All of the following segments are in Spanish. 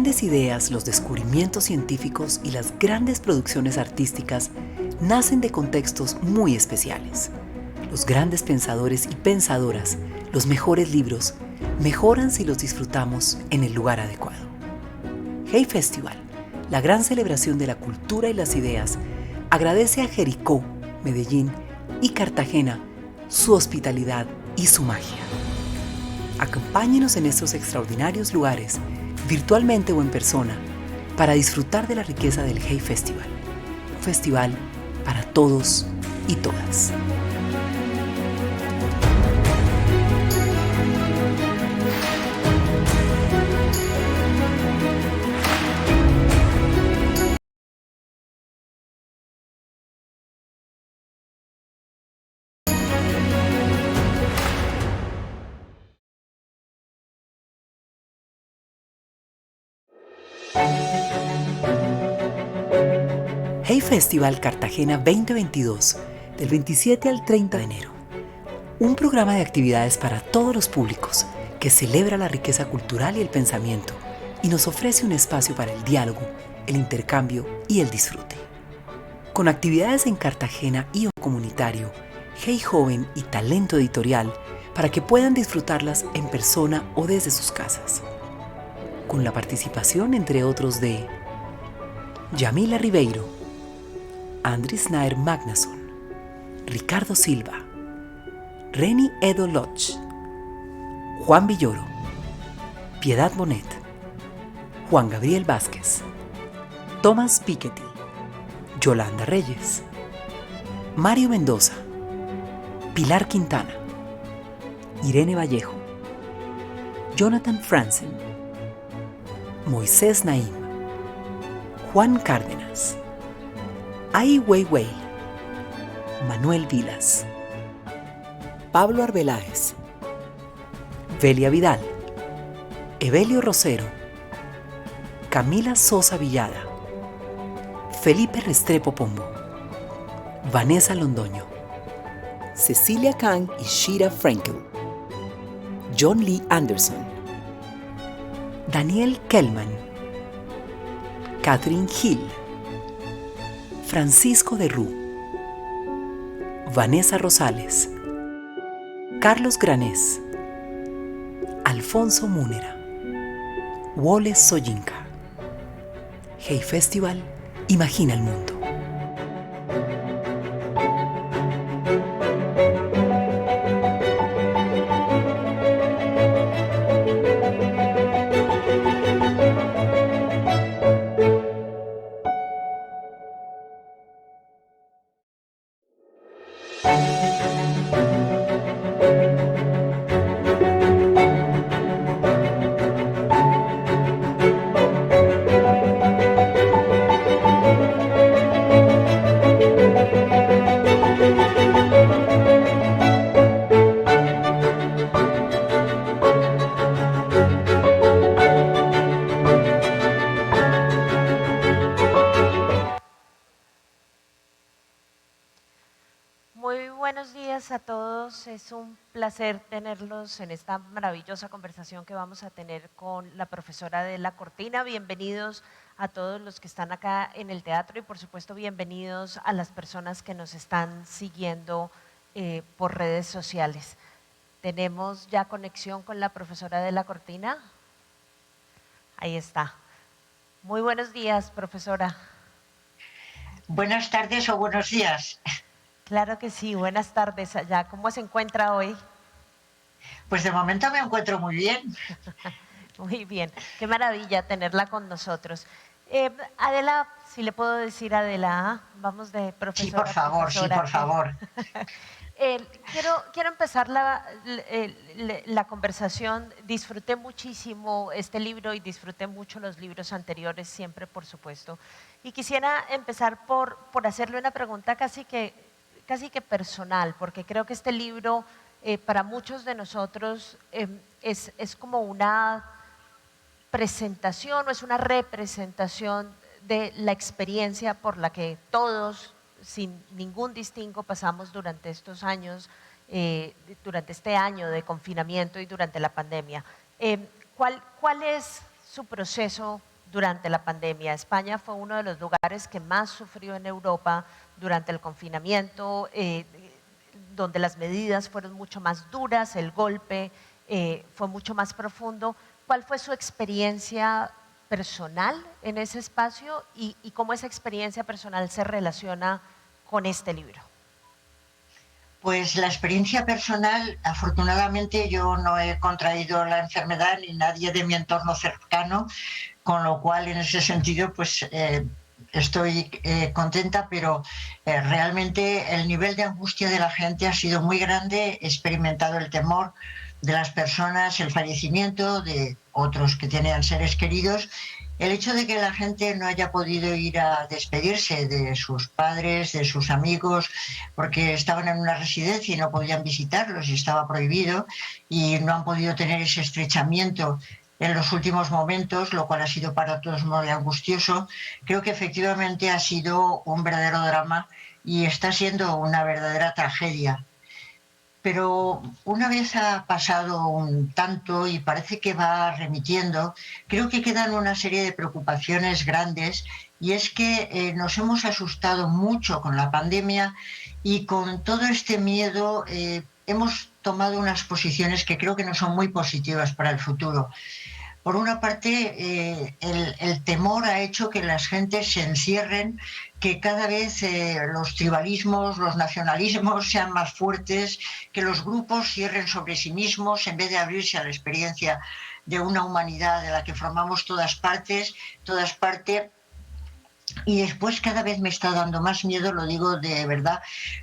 grandes ideas, los descubrimientos científicos y las grandes producciones artísticas nacen de contextos muy especiales. Los grandes pensadores y pensadoras, los mejores libros, mejoran si los disfrutamos en el lugar adecuado. Hey Festival, la gran celebración de la cultura y las ideas, agradece a Jericó, Medellín y Cartagena su hospitalidad y su magia. Acompáñenos en estos extraordinarios lugares, virtualmente o en persona, para disfrutar de la riqueza del Hey Festival. Un festival para todos y todas. Hey Festival Cartagena 2022, del 27 al 30 de enero. Un programa de actividades para todos los públicos que celebra la riqueza cultural y el pensamiento y nos ofrece un espacio para el diálogo, el intercambio y el disfrute. Con actividades en Cartagena y o comunitario, Hey Joven y talento editorial para que puedan disfrutarlas en persona o desde sus casas. Con la participación, entre otros, de Yamila Ribeiro, Andris Naer Magnason, Ricardo Silva, Reni Edo Lodge, Juan Villoro, Piedad Bonet, Juan Gabriel Vázquez, Thomas Piketty, Yolanda Reyes, Mario Mendoza, Pilar Quintana, Irene Vallejo, Jonathan Franzen, Moisés Naim, Juan Cárdenas, Ai Weiwei, Manuel Vilas, Pablo Arbeláez, Velia Vidal, Evelio Rosero, Camila Sosa Villada, Felipe Restrepo Pombo, Vanessa Londoño, Cecilia Kang y Shira Frankel, John Lee Anderson, Daniel Kellman, Catherine Hill, Francisco de Rú, Vanessa Rosales, Carlos Granés, Alfonso Múnera, Wole Soyinka. Hey Festival, imagina el mundo. Muy buenos días a todos, es un placer tenerlos en esta maravillosa conversación que vamos a tener con la profesora de la Cortina. Bienvenidos a todos los que están acá en el teatro y por supuesto bienvenidos a las personas que nos están siguiendo por redes sociales. ¿Tenemos ya conexión con la profesora de la Cortina? Ahí está. Muy buenos días, profesora. Buenas tardes o buenos días. Claro que sí, buenas tardes allá. ¿Cómo se encuentra hoy? Pues de momento me encuentro muy bien. Muy bien, qué maravilla tenerla con nosotros. Adela, si le puedo decir Adela, vamos de profesora Sí, por favor, profesora. sí, por favor. Quiero empezar la conversación. Disfruté muchísimo este libro y disfruté mucho los libros anteriores, siempre por supuesto. Y quisiera empezar por hacerle una pregunta casi que personal, porque creo que este libro para muchos de nosotros es como una presentación o es una representación de la experiencia por la que todos, sin ningún distingo, pasamos durante estos años, durante este año de confinamiento y durante la pandemia. ¿Cuál es su proceso durante la pandemia. España fue uno de los lugares que más sufrió en Europa durante el confinamiento, donde las medidas fueron mucho más duras, el golpe fue mucho más profundo. ¿Cuál fue su experiencia personal en ese espacio y cómo esa experiencia personal se relaciona con este libro? Pues la experiencia personal, afortunadamente yo no he contraído la enfermedad ni nadie de mi entorno cercano, con lo cual en ese sentido pues estoy contenta, pero realmente el nivel de angustia de la gente ha sido muy grande. He experimentado el temor de las personas, el fallecimiento de otros que tenían seres queridos, el hecho de que la gente no haya podido ir a despedirse de sus padres, de sus amigos, porque estaban en una residencia y no podían visitarlos y estaba prohibido, y no han podido tener ese estrechamiento en los últimos momentos, lo cual ha sido para todos muy angustioso. Creo que efectivamente ha sido un verdadero drama y está siendo una verdadera tragedia. Pero una vez ha pasado un tanto y parece que va remitiendo, creo que quedan una serie de preocupaciones grandes, y es que nos hemos asustado mucho con la pandemia y con todo este miedo hemos tomado unas posiciones que creo que no son muy positivas para el futuro. Por una parte, el temor ha hecho que las gentes se encierren, que cada vez los tribalismos, los nacionalismos sean más fuertes, que los grupos cierren sobre sí mismos en vez de abrirse a la experiencia de una humanidad de la que formamos todas partes. Y después cada vez me está dando más miedo, lo digo de verdad,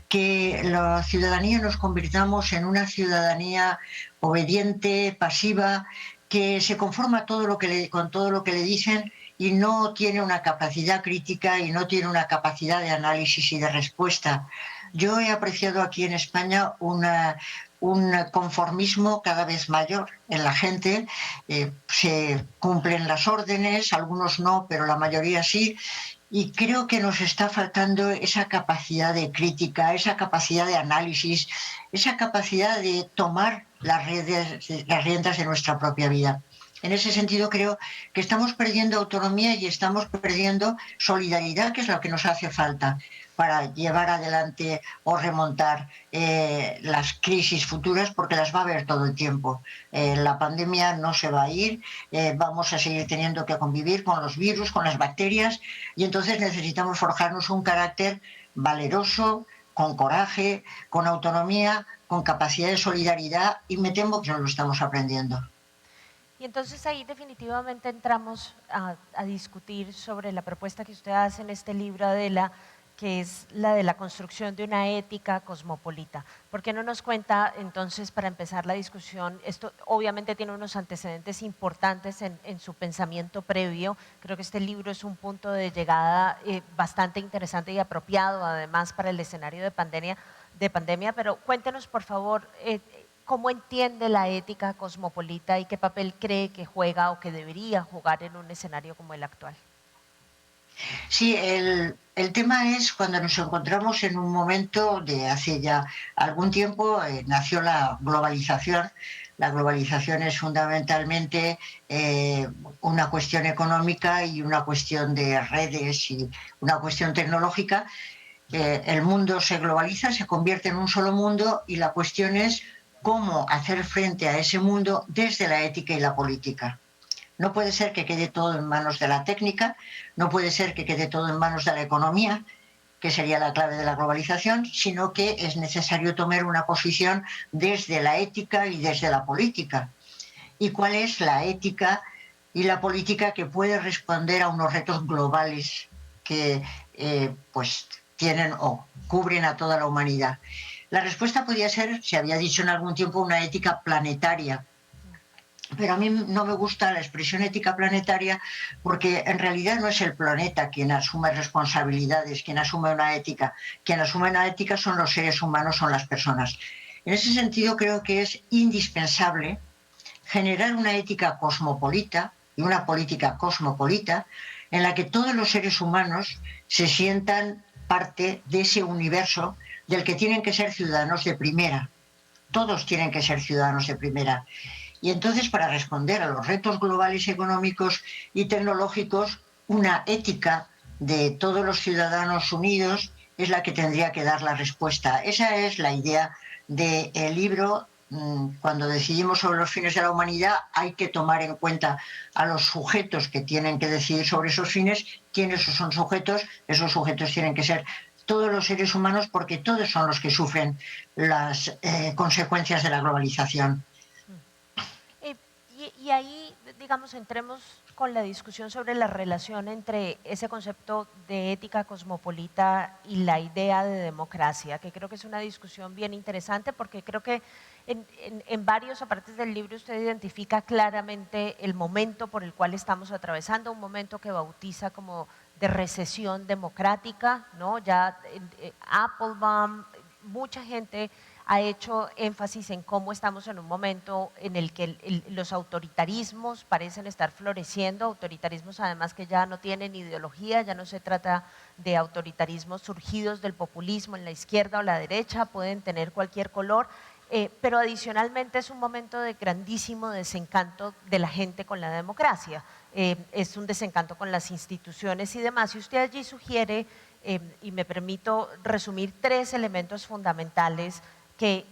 que la ciudadanía nos convirtamos en una ciudadanía obediente, pasiva, que se conforma con todo lo que le dicen y no tiene una capacidad crítica y no tiene una capacidad de análisis y de respuesta. Yo he apreciado aquí en España un conformismo cada vez mayor en la gente. Se cumplen las órdenes, algunos no, pero la mayoría sí. Y creo que nos está faltando esa capacidad de crítica, esa capacidad de análisis, esa capacidad de tomar las riendas de nuestra propia vida. En ese sentido creo que estamos perdiendo autonomía y estamos perdiendo solidaridad, que es lo que nos hace falta para llevar adelante o remontar las crisis futuras, porque las va a haber todo el tiempo. La pandemia no se va a ir, vamos a seguir teniendo que convivir con los virus, con las bacterias, y entonces necesitamos forjarnos un carácter valeroso, con coraje, con autonomía, con capacidad de solidaridad, y me temo que no lo estamos aprendiendo. Y entonces ahí definitivamente entramos a discutir sobre la propuesta que usted hace en este libro, Adela, que es la de la construcción de una ética cosmopolita. ¿Por qué no nos cuenta entonces, para empezar la discusión, esto obviamente tiene unos antecedentes importantes en su pensamiento previo? Creo que este libro es un punto de llegada bastante interesante y apropiado además para el escenario de pandemia, pero cuéntenos por favor cómo entiende la ética cosmopolita y qué papel cree que juega o que debería jugar en un escenario como el actual. Sí, el tema es cuando nos encontramos en un momento de hace ya algún tiempo, nació la globalización. La globalización es fundamentalmente una cuestión económica y una cuestión de redes y una cuestión tecnológica. El mundo se globaliza, se convierte en un solo mundo, y la cuestión es cómo hacer frente a ese mundo desde la ética y la política. No puede ser que quede todo en manos de la técnica, no puede ser que quede todo en manos de la economía, que sería la clave de la globalización, sino que es necesario tomar una posición desde la ética y desde la política. ¿Y cuál es la ética y la política que puede responder a unos retos globales que pues tienen o cubren a toda la humanidad? La respuesta podía ser, se había dicho en algún tiempo, una ética planetaria. Pero a mí no me gusta la expresión ética planetaria, porque en realidad no es el planeta quien asume responsabilidades, quien asume una ética. Quien asume una ética son los seres humanos, son las personas. En ese sentido creo que es indispensable generar una ética cosmopolita y una política cosmopolita en la que todos los seres humanos se sientan parte de ese universo del que tienen que ser ciudadanos de primera. Todos tienen que ser ciudadanos de primera. Y entonces, para responder a los retos globales económicos y tecnológicos, una ética de todos los ciudadanos unidos es la que tendría que dar la respuesta. Esa es la idea del libro. Cuando decidimos sobre los fines de la humanidad, hay que tomar en cuenta a los sujetos que tienen que decidir sobre esos fines. ¿Quiénes son sujetos? Esos sujetos tienen que ser todos los seres humanos, porque todos son los que sufren las consecuencias de la globalización. Y ahí, digamos, entremos con la discusión sobre la relación entre ese concepto de ética cosmopolita y la idea de democracia, que creo que es una discusión bien interesante, porque creo que en varios apartes del libro usted identifica claramente el momento por el cual estamos atravesando, un momento que bautiza como de recesión democrática, ¿no? Ya Applebaum, mucha gente ha hecho énfasis en cómo estamos en un momento en el que los autoritarismos parecen estar floreciendo, autoritarismos además que ya no tienen ideología, ya no se trata de autoritarismos surgidos del populismo en la izquierda o la derecha, pueden tener cualquier color, pero adicionalmente es un momento de grandísimo desencanto de la gente con la democracia, es un desencanto con las instituciones y demás, y usted allí sugiere, y me permito resumir 3 elementos fundamentales que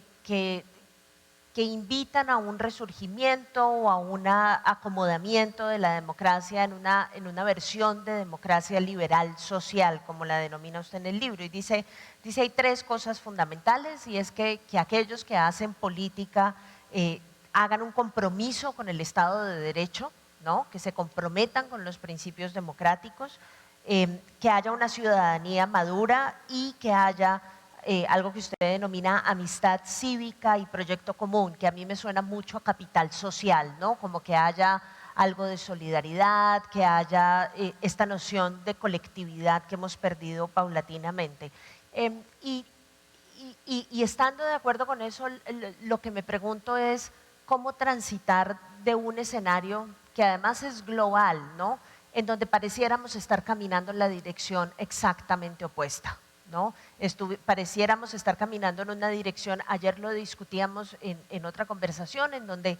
invitan a un resurgimiento o a un acomodamiento de la democracia en una versión de democracia liberal social, como la denomina usted en el libro. Y dice hay 3 cosas fundamentales, y es que aquellos que hacen política hagan un compromiso con el Estado de Derecho, ¿no? Que se comprometan con los principios democráticos, que haya una ciudadanía madura y que haya algo que usted denomina amistad cívica y proyecto común, que a mí me suena mucho a capital social, ¿no? Como que haya algo de solidaridad, que haya esta noción de colectividad que hemos perdido paulatinamente. Y estando de acuerdo con eso, lo que me pregunto es cómo transitar de un escenario que además es global, ¿no? En donde pareciéramos estar caminando en la dirección exactamente opuesta, ¿no? Pareciéramos estar caminando en una dirección, ayer lo discutíamos en otra conversación, en donde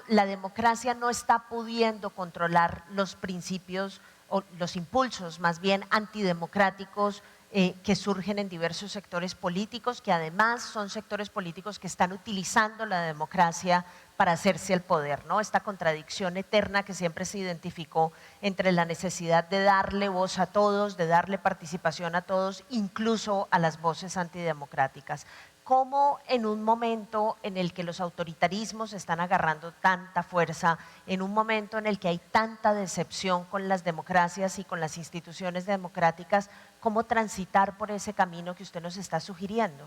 la democracia no está pudiendo controlar los principios o los impulsos más bien antidemocráticos que surgen en diversos sectores políticos, que además son sectores políticos que están utilizando la democracia para hacerse el poder, ¿no? Esta contradicción eterna que siempre se identificó entre la necesidad de darle voz a todos, de darle participación a todos, incluso a las voces antidemocráticas. ¿Cómo en un momento en el que los autoritarismos están agarrando tanta fuerza, en un momento en el que hay tanta decepción con las democracias y con las instituciones democráticas, cómo transitar por ese camino que usted nos está sugiriendo?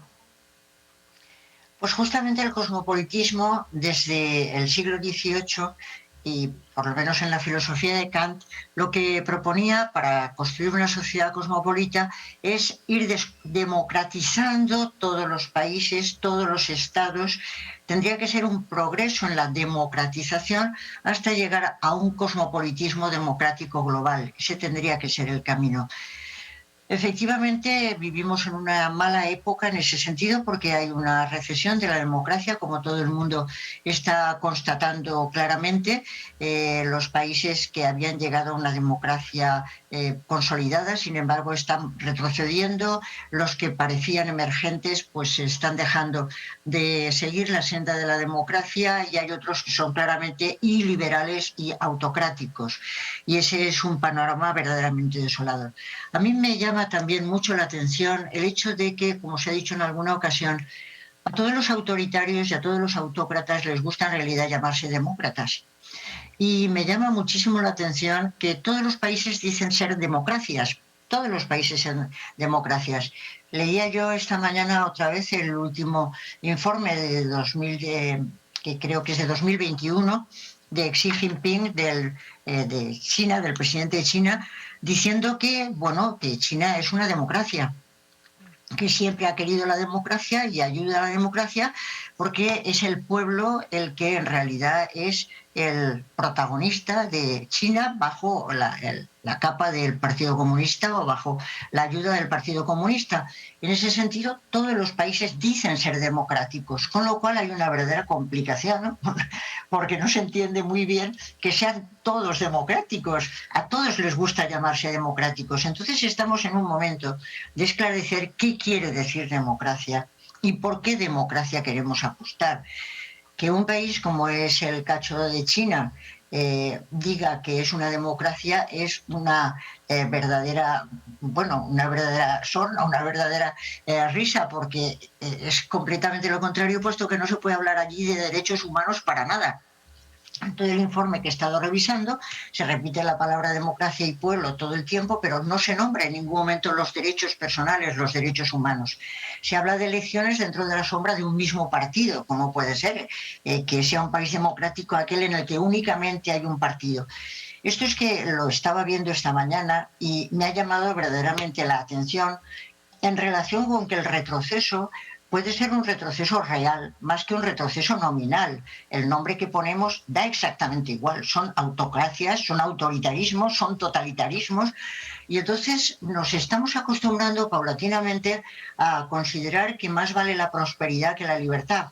Pues justamente el cosmopolitismo desde el siglo XVIII y por lo menos en la filosofía de Kant, lo que proponía para construir una sociedad cosmopolita es ir democratizando todos los países, todos los estados. Tendría que ser un progreso en la democratización hasta llegar a un cosmopolitismo democrático global. Ese tendría que ser el camino. Efectivamente, vivimos en una mala época en ese sentido porque hay una recesión de la democracia, como todo el mundo está constatando claramente. Los países que habían llegado a una democracia consolidada, sin embargo, están retrocediendo. Los que parecían emergentes, pues están dejando de seguir la senda de la democracia, y hay otros que son claramente iliberales y autocráticos. Y ese es un panorama verdaderamente desolador. A mí me llama también mucho la atención el hecho de que, como se ha dicho en alguna ocasión, a todos los autoritarios y a todos los autócratas les gusta en realidad llamarse demócratas. Y me llama muchísimo la atención que todos los países dicen ser democracias, todos los países son democracias. Leía yo esta mañana otra vez el último informe de que creo que es de 2021, de Xi Jinping, de China, del presidente de China, diciendo que, bueno, que China es una democracia, que siempre ha querido la democracia y ayuda a la democracia porque es el pueblo el que en realidad es el protagonista de China bajo la la capa del Partido Comunista o bajo la ayuda del Partido Comunista. En ese sentido, todos los países dicen ser democráticos, con lo cual hay una verdadera complicación, ¿no? Porque no se entiende muy bien que sean todos democráticos. A todos les gusta llamarse democráticos. Entonces estamos en un momento de esclarecer qué quiere decir democracia y por qué democracia queremos apostar. Que un país como es el caso de China diga que es una democracia es una verdadera, bueno, una verdadera sorna, una verdadera risa, porque es completamente lo contrario, puesto que no se puede hablar allí de derechos humanos para nada. En todo el informe que he estado revisando se repite la palabra democracia y pueblo todo el tiempo, pero no se nombra en ningún momento los derechos personales, los derechos humanos. Se habla de elecciones dentro de la sombra de un mismo partido. ¿Cómo puede ser que sea un país democrático aquel en el que únicamente hay un partido? Esto es que lo estaba viendo esta mañana y me ha llamado verdaderamente la atención en relación con que el retroceso puede ser un retroceso real, más que un retroceso nominal. El nombre que ponemos da exactamente igual. Son autocracias, son autoritarismos, son totalitarismos. Y entonces nos estamos acostumbrando paulatinamente a considerar que más vale la prosperidad que la libertad.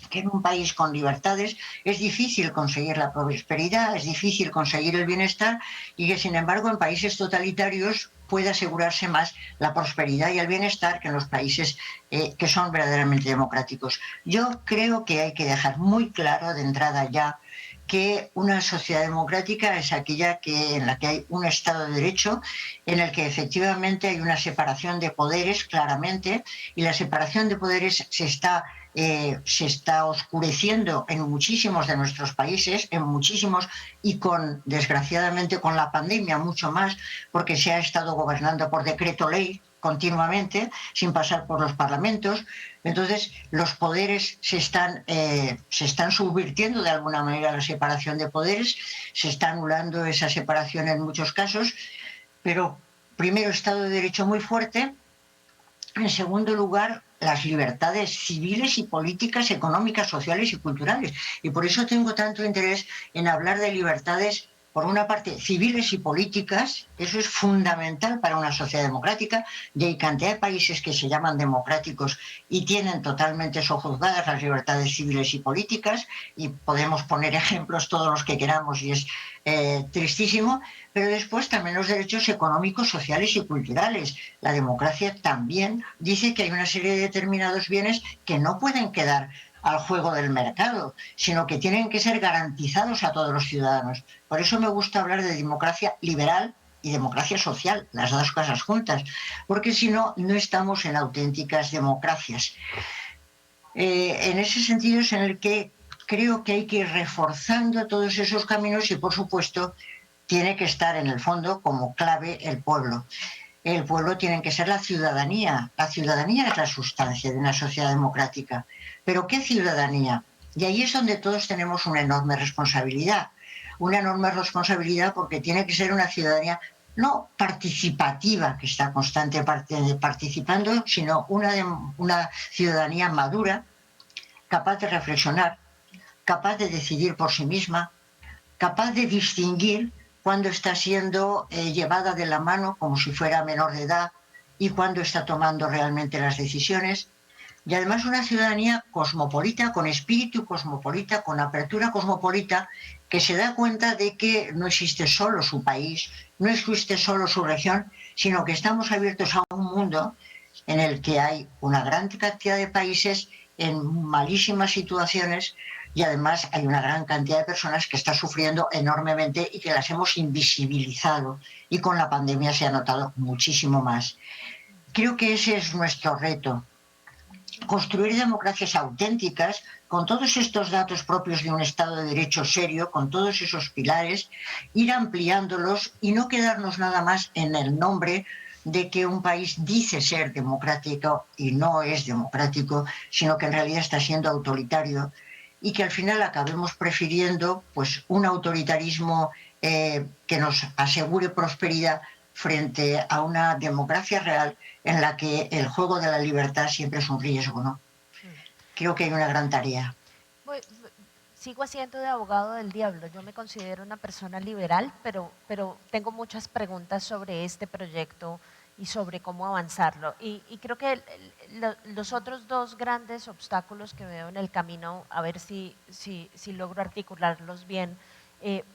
Que en un país con libertades es difícil conseguir la prosperidad, es difícil conseguir el bienestar, y que sin embargo en países totalitarios puede asegurarse más la prosperidad y el bienestar que en los países que son verdaderamente democráticos. Yo creo que hay que dejar muy claro de entrada ya que una sociedad democrática es aquella en la que hay un Estado de Derecho, en el que efectivamente hay una separación de poderes claramente, y la separación de poderes se está oscureciendo en muchísimos de nuestros países, en muchísimos, y desgraciadamente con la pandemia mucho más, porque se ha estado gobernando por decreto ley continuamente, sin pasar por los parlamentos. Entonces los poderes se están subvirtiendo de alguna manera la separación de poderes, se está anulando esa separación en muchos casos, pero primero Estado de Derecho muy fuerte, en segundo lugar las libertades civiles y políticas, económicas, sociales y culturales. Y por eso tengo tanto interés en hablar de libertades, por una parte, civiles y políticas. Eso es fundamental para una sociedad democrática, y hay cantidad de países que se llaman democráticos y tienen totalmente sojuzgadas las libertades civiles y políticas, y podemos poner ejemplos todos los que queramos, y es tristísimo. Pero después también los derechos económicos, sociales y culturales. La democracia también dice que hay una serie de determinados bienes que no pueden quedar al juego del mercado, sino que tienen que ser garantizados a todos los ciudadanos. Por eso me gusta hablar de democracia liberal y democracia social, las dos cosas juntas, porque si no, no estamos en auténticas democracias. En ese sentido es en el que creo que hay que ir reforzando todos esos caminos, y por supuesto tiene que estar en el fondo como clave el pueblo. El pueblo tiene que ser la ciudadanía. La ciudadanía es la sustancia de una sociedad democrática. ¿Pero qué ciudadanía? Y ahí es donde todos tenemos una enorme responsabilidad. Una enorme responsabilidad porque tiene que ser una ciudadanía no participativa, que está constantemente participando, sino una ciudadanía madura, capaz de reflexionar, capaz de decidir por sí misma, capaz de distinguir cuando está siendo llevada de la mano como si fuera menor de edad y cuando está tomando realmente las decisiones. Y además una ciudadanía cosmopolita, con espíritu cosmopolita, con apertura cosmopolita, que se da cuenta de que no existe solo su país, no existe solo su región, sino que estamos abiertos a un mundo en el que hay una gran cantidad de países en malísimas situaciones, y además hay una gran cantidad de personas que están sufriendo enormemente y que las hemos invisibilizado, y con la pandemia se ha notado muchísimo más. Creo que ese es nuestro reto: construir democracias auténticas con todos estos datos propios de un Estado de Derecho serio, con todos esos pilares, ir ampliándolos y no quedarnos nada más en el nombre de que un país dice ser democrático y no es democrático, sino que en realidad está siendo autoritario, y que al final acabemos prefiriendo pues un autoritarismo que nos asegure prosperidad frente a una democracia real en la que el juego de la libertad siempre es un riesgo, ¿no? Creo que hay una gran tarea. sigo haciendo de abogado del diablo. Yo me considero una persona liberal, pero tengo muchas preguntas sobre este proyecto y sobre cómo avanzarlo. Y creo que los otros dos grandes obstáculos que veo en el camino, a ver si logro articularlos bien,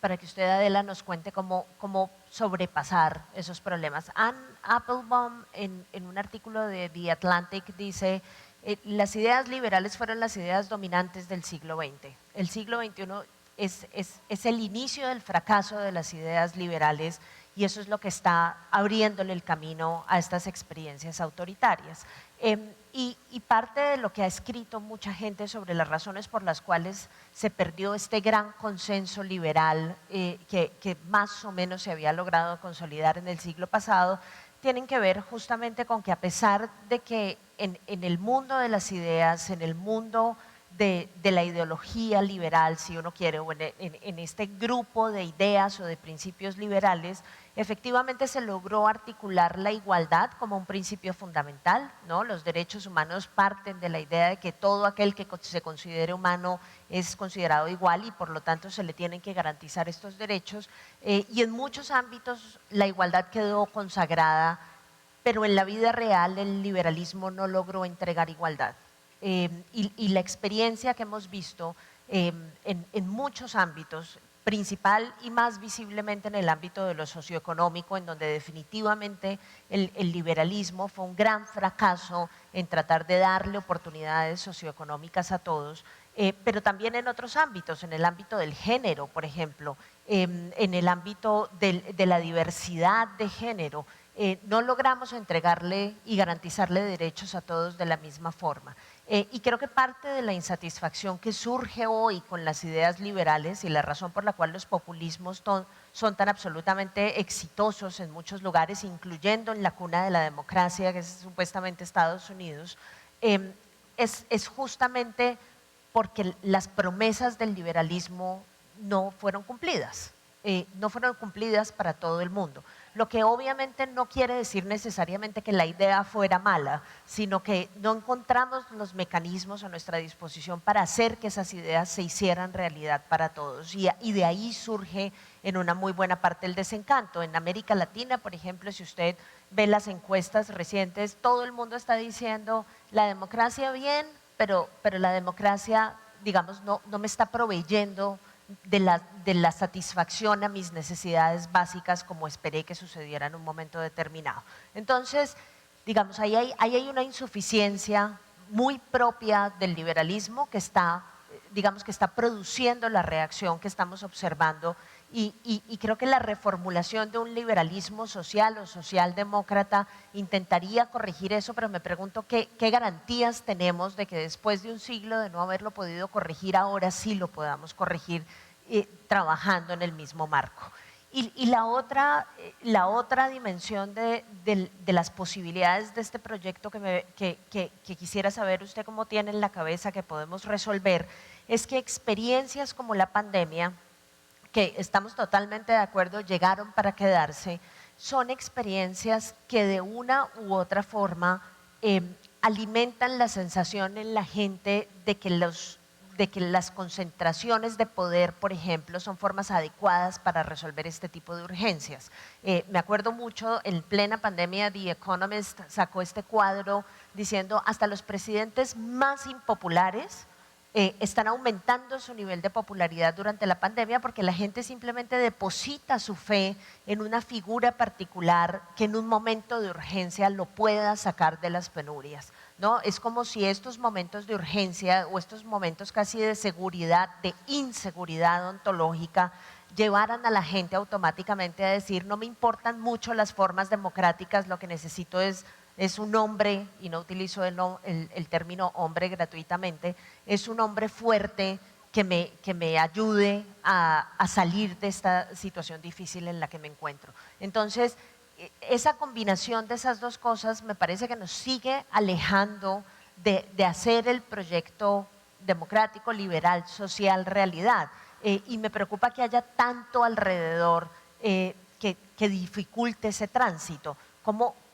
para que usted, Adela, nos cuente cómo sobrepasar esos problemas. Anne Applebaum, en un artículo de The Atlantic, dice: las ideas liberales fueron las ideas dominantes del siglo XX. El siglo XXI es el inicio del fracaso de las ideas liberales, y eso es lo que está abriéndole el camino a estas experiencias autoritarias. Y parte de lo que ha escrito mucha gente sobre las razones por las cuales se perdió este gran consenso liberal que más o menos se había logrado consolidar en el siglo pasado, tienen que ver justamente con que, a pesar de que en el mundo de las ideas, en el mundo de la ideología liberal, si uno quiere, o en este grupo de ideas o de principios liberales, efectivamente se logró articular la igualdad como un principio fundamental, ¿no? Los derechos humanos parten de la idea de que todo aquel que se considere humano es considerado igual, y por lo tanto se le tienen que garantizar estos derechos, y en muchos ámbitos la igualdad quedó consagrada, pero en la vida real el liberalismo no logró entregar igualdad. Y la experiencia que hemos visto en muchos ámbitos, principal y más visiblemente en el ámbito de lo socioeconómico, en donde definitivamente el liberalismo fue un gran fracaso en tratar de darle oportunidades socioeconómicas a todos, pero también en otros ámbitos, en el ámbito del género, por ejemplo, en el ámbito de la diversidad de género. No logramos entregarle y garantizarle derechos a todos de la misma forma. Y creo que parte de la insatisfacción que surge hoy con las ideas liberales, y la razón por la cual los populismos son tan absolutamente exitosos en muchos lugares, incluyendo en la cuna de la democracia, que es supuestamente Estados Unidos, es justamente porque las promesas del liberalismo no fueron cumplidas. No fueron cumplidas para todo el mundo. Lo que obviamente no quiere decir necesariamente que la idea fuera mala, sino que no encontramos los mecanismos a nuestra disposición para hacer que esas ideas se hicieran realidad para todos. Y de ahí surge en una muy buena parte el desencanto. En América Latina, por ejemplo, si usted ve las encuestas recientes, todo el mundo está diciendo: la democracia bien, pero la democracia, digamos, no me está proveyendo de la satisfacción a mis necesidades básicas como esperé que sucediera en un momento determinado. Entonces, digamos, ahí hay una insuficiencia muy propia del liberalismo que está, digamos, que está produciendo la reacción que estamos observando, y creo que la reformulación de un liberalismo social o socialdemócrata intentaría corregir eso, pero me pregunto qué garantías tenemos de que después de un siglo de no haberlo podido corregir, ahora sí lo podamos corregir trabajando en el mismo marco. Y la otra dimensión de las posibilidades de este proyecto que quisiera saber usted cómo tiene en la cabeza que podemos resolver, es que experiencias como la pandemia, que estamos totalmente de acuerdo, llegaron para quedarse, son experiencias que de una u otra forma alimentan la sensación en la gente de que las concentraciones de poder, por ejemplo, son formas adecuadas para resolver este tipo de urgencias. Me acuerdo mucho, en plena pandemia, The Economist sacó este cuadro diciendo: hasta los presidentes más impopulares están aumentando su nivel de popularidad durante la pandemia, porque la gente simplemente deposita su fe en una figura particular que en un momento de urgencia lo pueda sacar de las penurias, ¿no? Es como si estos momentos de urgencia o estos momentos casi de seguridad, de inseguridad ontológica, llevaran a la gente automáticamente a decir: no me importan mucho las formas democráticas, lo que necesito es un hombre, y no utilizo el término hombre gratuitamente, es un hombre fuerte que me ayude a salir de esta situación difícil en la que me encuentro. Entonces, esa combinación de esas dos cosas me parece que nos sigue alejando de hacer el proyecto democrático, liberal, social realidad. Y me preocupa que haya tanto alrededor que dificulte ese tránsito.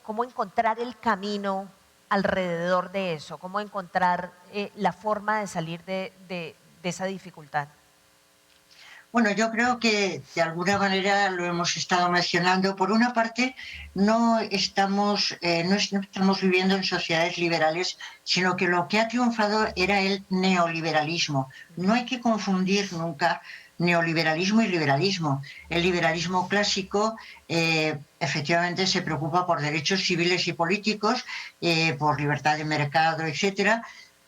¿Cómo encontrar el camino alrededor de eso? ¿Cómo encontrar la forma de salir de esa dificultad? Bueno, yo creo que de alguna manera lo hemos estado mencionando. Por una parte, no estamos viviendo en sociedades liberales, sino que lo que ha triunfado era el neoliberalismo. No hay que confundir nunca neoliberalismo y liberalismo. El liberalismo clásico efectivamente se preocupa por derechos civiles y políticos, por libertad de mercado, etcétera.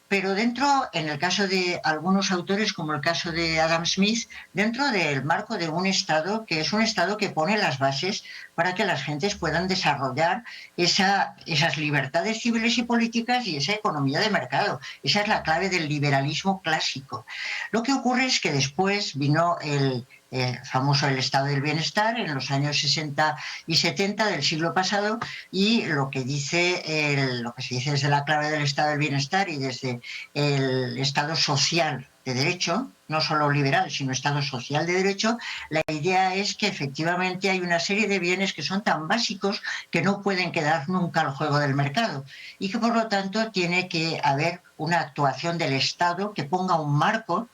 Pero dentro, en el caso de algunos autores, como el caso de Adam Smith, dentro del marco de un Estado que es un Estado que pone las bases para que las gentes puedan desarrollar esas libertades civiles y políticas y esa economía de mercado. Esa es la clave del liberalismo clásico. Lo que ocurre es que después vino el famoso el estado del bienestar en los años 60 y 70 del siglo pasado, y lo que se dice desde la clave del estado del bienestar y desde el estado social de derecho, no solo liberal, sino estado social de derecho, la idea es que efectivamente hay una serie de bienes que son tan básicos que no pueden quedar nunca al juego del mercado y que por lo tanto tiene que haber una actuación del Estado que ponga un marco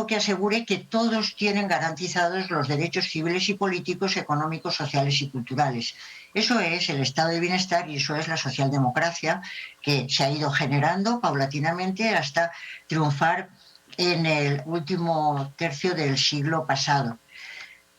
que asegure que todos tienen garantizados los derechos civiles y políticos, económicos, sociales y culturales. Eso es el estado de bienestar y eso es la socialdemocracia, que se ha ido generando paulatinamente hasta triunfar en el último tercio del siglo pasado.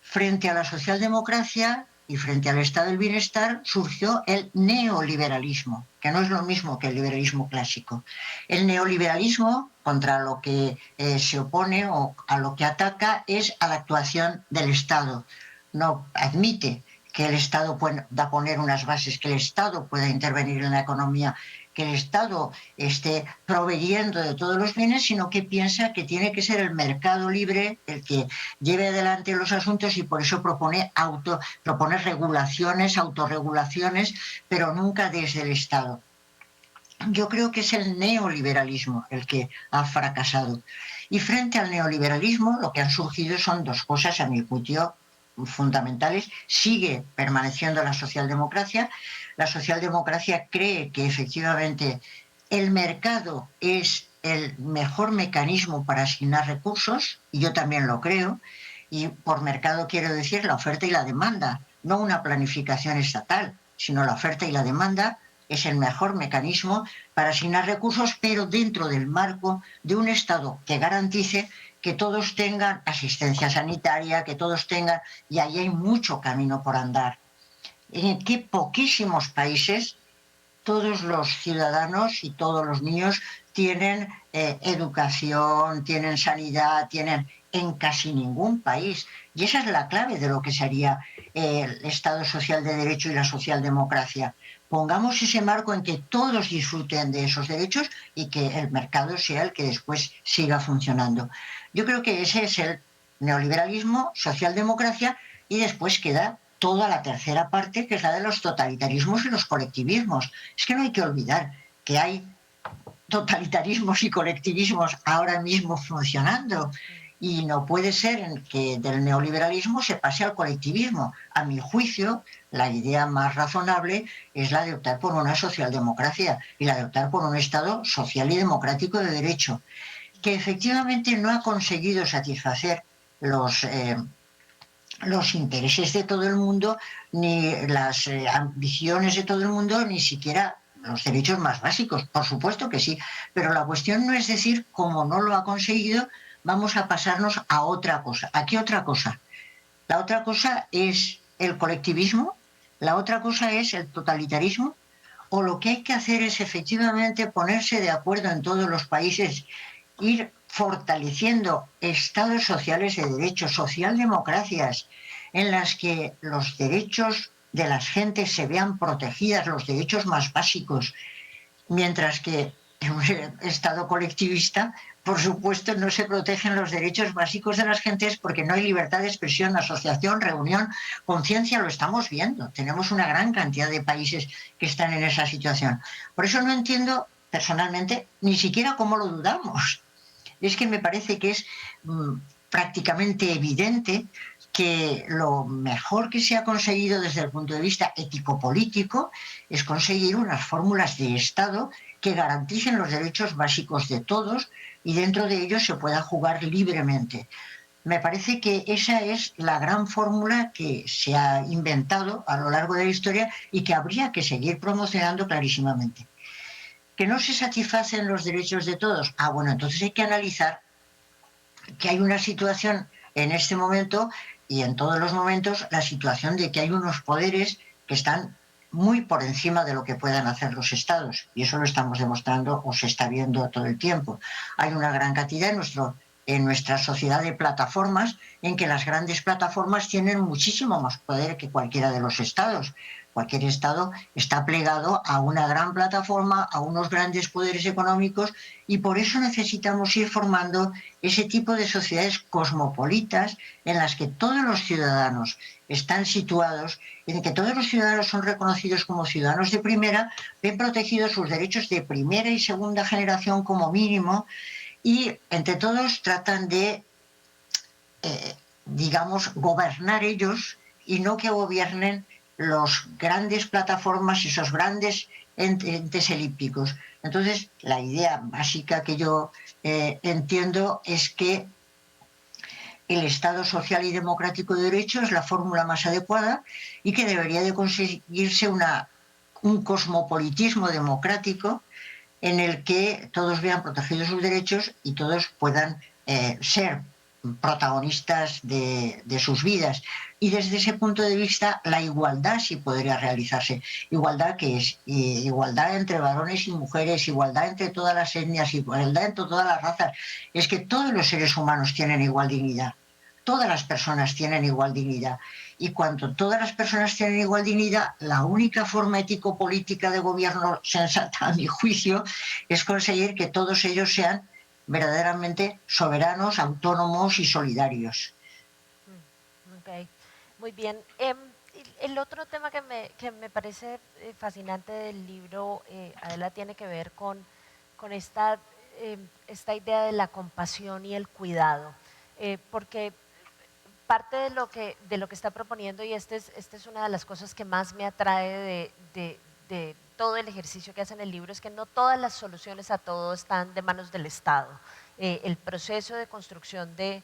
Frente a la socialdemocracia y frente al estado del bienestar surgió el neoliberalismo, que no es lo mismo que el liberalismo clásico. El neoliberalismo, contra lo que se opone o a lo que ataca, es a la actuación del Estado. No admite que el Estado pueda poner unas bases, que el Estado pueda intervenir en la economía, que el Estado esté proveyendo de todos los bienes, sino que piensa que tiene que ser el mercado libre el que lleve adelante los asuntos y por eso propone regulaciones, autorregulaciones, pero nunca desde el Estado. Yo creo que es el neoliberalismo el que ha fracasado. Y frente al neoliberalismo lo que han surgido son dos cosas, a mi juicio, fundamentales. Sigue permaneciendo la socialdemocracia. La socialdemocracia cree que efectivamente el mercado es el mejor mecanismo para asignar recursos, y yo también lo creo, y por mercado quiero decir la oferta y la demanda, no una planificación estatal, sino la oferta y la demanda es el mejor mecanismo para asignar recursos, pero dentro del marco de un Estado que garantice que todos tengan asistencia sanitaria, que todos tengan, y ahí hay mucho camino por andar. En que poquísimos países todos los ciudadanos y todos los niños tienen educación, tienen sanidad, tienen en casi ningún país. Y esa es la clave de lo que sería el Estado social de derecho y la socialdemocracia. Pongamos ese marco en que todos disfruten de esos derechos y que el mercado sea el que después siga funcionando. Yo creo que ese es el neoliberalismo, socialdemocracia, y después queda toda la tercera parte, que es la de los totalitarismos y los colectivismos. Es que no hay que olvidar que hay totalitarismos y colectivismos ahora mismo funcionando, y no puede ser que del neoliberalismo se pase al colectivismo. A mi juicio, la idea más razonable es la de optar por una socialdemocracia y la de optar por un Estado social y democrático de derecho, que efectivamente no ha conseguido satisfacer los intereses de todo el mundo, ni las ambiciones de todo el mundo, ni siquiera los derechos más básicos. Por supuesto que sí, pero la cuestión no es decir, como no lo ha conseguido, vamos a pasarnos a otra cosa. ¿A qué otra cosa? La otra cosa es el colectivismo, la otra cosa es el totalitarismo, o lo que hay que hacer es efectivamente ponerse de acuerdo en todos los países, ir fortaleciendo estados sociales de derecho, socialdemocracias, en las que los derechos de las gentes se vean protegidas, los derechos más básicos, mientras que en un estado colectivista, por supuesto, no se protegen los derechos básicos de las gentes porque no hay libertad de expresión, asociación, reunión, conciencia, lo estamos viendo. Tenemos una gran cantidad de países que están en esa situación. Por eso no entiendo, personalmente, ni siquiera cómo lo dudamos. Es que me parece que es prácticamente evidente que lo mejor que se ha conseguido desde el punto de vista ético-político es conseguir unas fórmulas de Estado que garanticen los derechos básicos de todos y dentro de ellos se pueda jugar libremente. Me parece que esa es la gran fórmula que se ha inventado a lo largo de la historia y que habría que seguir promocionando clarísimamente. ¿Que no se satisfacen los derechos de todos? Ah, bueno, entonces hay que analizar que hay una situación en este momento y en todos los momentos, la situación de que hay unos poderes que están muy por encima de lo que puedan hacer los estados. Y eso lo estamos demostrando o se está viendo todo el tiempo. Hay una gran cantidad en nuestra sociedad de plataformas en que las grandes plataformas tienen muchísimo más poder que cualquiera de los estados. Cualquier estado está plegado a una gran plataforma, a unos grandes poderes económicos, y por eso necesitamos ir formando ese tipo de sociedades cosmopolitas en las que todos los ciudadanos están situados, en que todos los ciudadanos son reconocidos como ciudadanos de primera, ven protegidos sus derechos de primera y segunda generación como mínimo, y entre todos tratan de, digamos, gobernar ellos y no que gobiernen los grandes plataformas y esos grandes entes elípticos. Entonces, la idea básica que yo entiendo es que el Estado social y democrático de derecho es la fórmula más adecuada y que debería de conseguirse un cosmopolitismo democrático en el que todos vean protegidos sus derechos y todos puedan ser protagonistas de sus vidas. Y desde ese punto de vista, la igualdad sí podría realizarse. Igualdad que es igualdad entre varones y mujeres, igualdad entre todas las etnias, igualdad entre todas las razas. Es que todos los seres humanos tienen igual dignidad. Todas las personas tienen igual dignidad. Y cuando todas las personas tienen igual dignidad, la única forma ético-política de gobierno sensata, a mi juicio, es conseguir que todos ellos sean verdaderamente soberanos, autónomos y solidarios. Okay. Muy bien. El otro tema que me parece fascinante del libro, Adela, tiene que ver con esta idea de la compasión y el cuidado, porque parte de lo que está proponiendo, y esta es una de las cosas que más me atrae de todo el ejercicio que hace en el libro, es que no todas las soluciones a todo están de manos del Estado. El proceso de construcción de,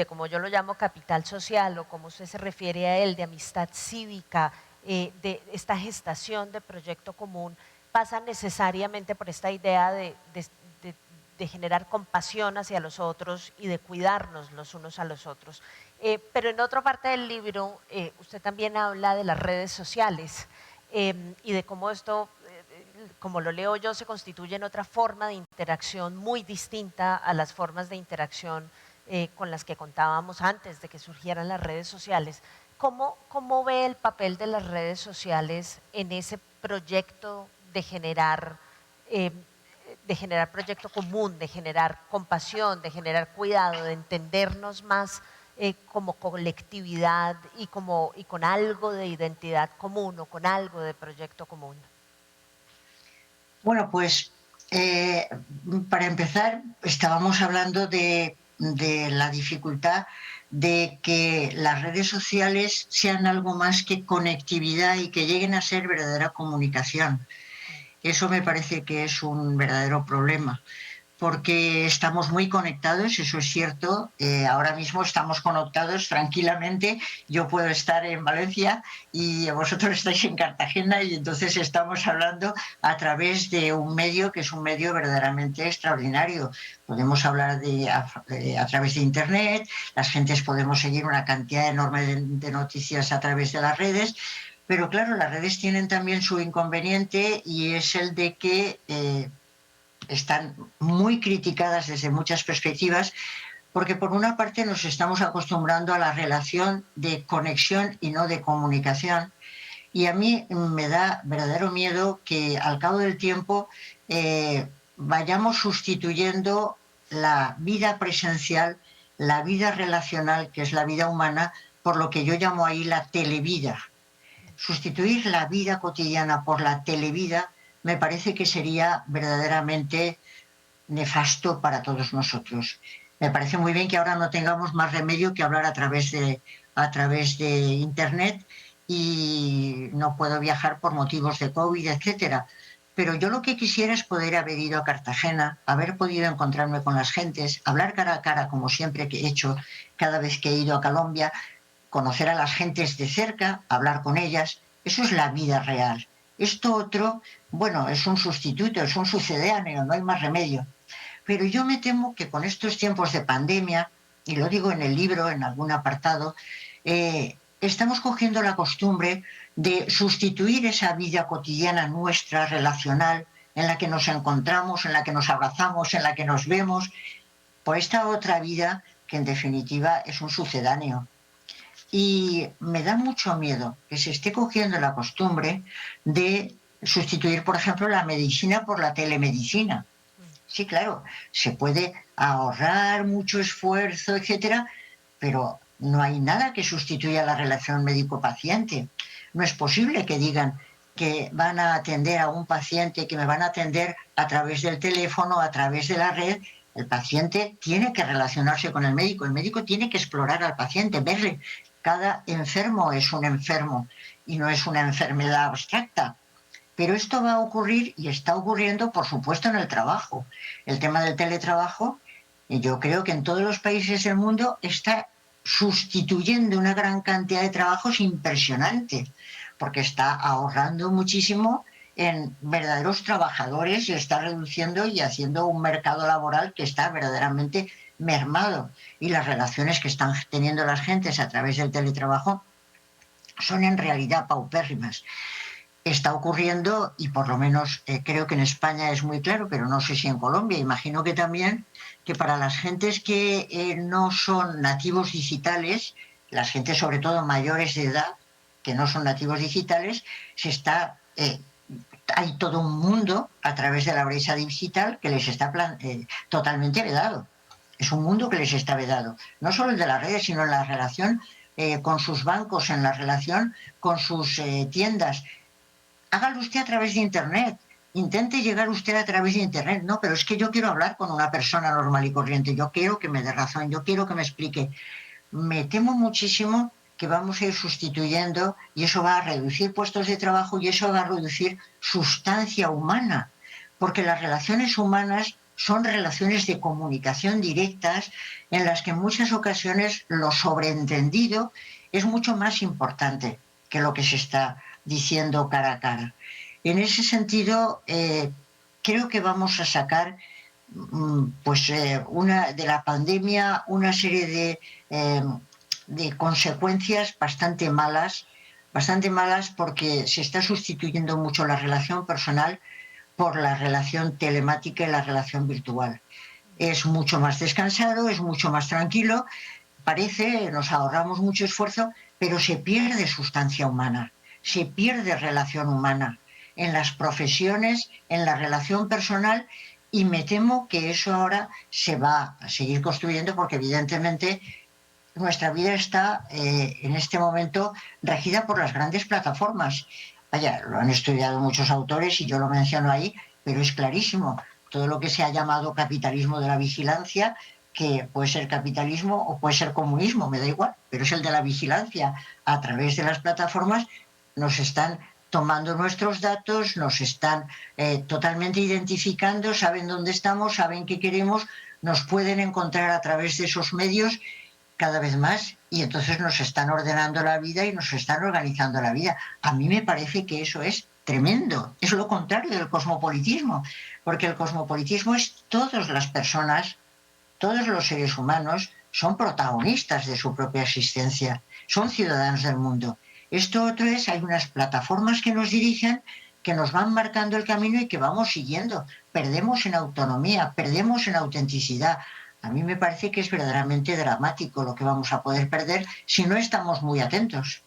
como yo lo llamo, capital social, o como usted se refiere a él, de amistad cívica, de esta gestación de proyecto común, pasa necesariamente por esta idea de generar compasión hacia los otros y de cuidarnos los unos a los otros. Pero en otra parte del libro, usted también habla de las redes sociales y de cómo esto, como lo leo yo, se constituye en otra forma de interacción muy distinta a las formas de interacción con las que contábamos antes de que surgieran las redes sociales. ¿Cómo ve el papel de las redes sociales en ese proyecto de generar proyecto común, de generar compasión, de generar cuidado, de entendernos más como colectividad y con algo de identidad común o con algo de proyecto común? Bueno, pues para empezar, estábamos hablando de la dificultad de que las redes sociales sean algo más que conectividad y que lleguen a ser verdadera comunicación. Eso me parece que es un verdadero problema, porque estamos muy conectados, eso es cierto. Ahora mismo estamos conectados tranquilamente. Yo puedo estar en Valencia y vosotros estáis en Cartagena, y entonces estamos hablando a través de un medio que es un medio verdaderamente extraordinario. Podemos hablar a través de Internet, las gentes podemos seguir una cantidad enorme de noticias a través de las redes. Pero claro, las redes tienen también su inconveniente, y es el de que están muy criticadas desde muchas perspectivas, porque por una parte nos estamos acostumbrando a la relación de conexión y no de comunicación, y a mí me da verdadero miedo que al cabo del tiempo vayamos sustituyendo la vida presencial, la vida relacional, que es la vida humana, por lo que yo llamo ahí la televida. Sustituir la vida cotidiana por la televida me parece que sería verdaderamente nefasto para todos nosotros. Me parece muy bien que ahora no tengamos más remedio que hablar a través de Internet, y no puedo viajar por motivos de COVID, etcétera. Pero yo lo que quisiera es poder haber ido a Cartagena, haber podido encontrarme con las gentes, hablar cara a cara, como siempre que he hecho cada vez que he ido a Colombia, conocer a las gentes de cerca, hablar con ellas. Eso es la vida real. Esto otro, bueno, es un sustituto, es un sucedáneo, no hay más remedio. Pero yo me temo que con estos tiempos de pandemia, y lo digo en el libro, en algún apartado, estamos cogiendo la costumbre de sustituir esa vida cotidiana nuestra, relacional, en la que nos encontramos, en la que nos abrazamos, en la que nos vemos, por esta otra vida que en definitiva es un sucedáneo. Y me da mucho miedo que se esté cogiendo la costumbre de sustituir, por ejemplo, la medicina por la telemedicina. Sí, claro, se puede ahorrar mucho esfuerzo, etcétera, pero no hay nada que sustituya la relación médico-paciente. No es posible que digan que van a atender a un paciente, que me van a atender a través del teléfono, a través de la red. El paciente tiene que relacionarse con el médico tiene que explorar al paciente, verle. Cada enfermo es un enfermo y no es una enfermedad abstracta. Pero esto va a ocurrir y está ocurriendo, por supuesto, en el trabajo. El tema del teletrabajo, yo creo que en todos los países del mundo está sustituyendo una gran cantidad de trabajos impresionante, porque está ahorrando muchísimo en verdaderos trabajadores y está reduciendo y haciendo un mercado laboral que está verdaderamente mermado. Y las relaciones que están teniendo las gentes a través del teletrabajo son en realidad paupérrimas. Está ocurriendo, y por lo menos creo que en España es muy claro, pero no sé si en Colombia, imagino que también, que para las gentes que no son nativos digitales, las gentes sobre todo mayores de edad, que no son nativos digitales, hay todo un mundo a través de la brecha digital que les está totalmente vedado. Es un mundo que les está vedado, no solo el de las redes, sino en la relación con sus bancos, en la relación con sus tiendas. Hágalo usted a través de Internet, intente llegar usted a través de Internet. No, pero es que yo quiero hablar con una persona normal y corriente, yo quiero que me dé razón, yo quiero que me explique. Me temo muchísimo que vamos a ir sustituyendo y eso va a reducir puestos de trabajo y eso va a reducir sustancia humana, porque las relaciones humanas son relaciones de comunicación directas en las que en muchas ocasiones lo sobreentendido es mucho más importante que lo que se está diciendo cara a cara. En ese sentido, creo que vamos a sacar de la pandemia una serie de consecuencias bastante malas porque se está sustituyendo mucho la relación personal por la relación telemática y la relación virtual. Es mucho más descansado, es mucho más tranquilo, nos ahorramos mucho esfuerzo, pero se pierde sustancia humana. Se pierde relación humana en las profesiones, en la relación personal, y me temo que eso ahora se va a seguir construyendo porque evidentemente nuestra vida está en este momento regida por las grandes plataformas. Vaya, lo han estudiado muchos autores y yo lo menciono ahí, pero es clarísimo. Todo lo que se ha llamado capitalismo de la vigilancia, que puede ser capitalismo o puede ser comunismo, me da igual, pero es el de la vigilancia. A través de las plataformas nos están tomando nuestros datos, nos están totalmente identificando, saben dónde estamos, saben qué queremos, nos pueden encontrar a través de esos medios cada vez más y entonces nos están ordenando la vida y nos están organizando la vida. A mí me parece que eso es tremendo, es lo contrario del cosmopolitismo, porque el cosmopolitismo es todas las personas, todos los seres humanos son protagonistas de su propia existencia, son ciudadanos del mundo. Esto otro es, hay unas plataformas que nos dirigen, que nos van marcando el camino y que vamos siguiendo. Perdemos en autonomía, perdemos en autenticidad. A mí me parece que es verdaderamente dramático lo que vamos a poder perder si no estamos muy atentos.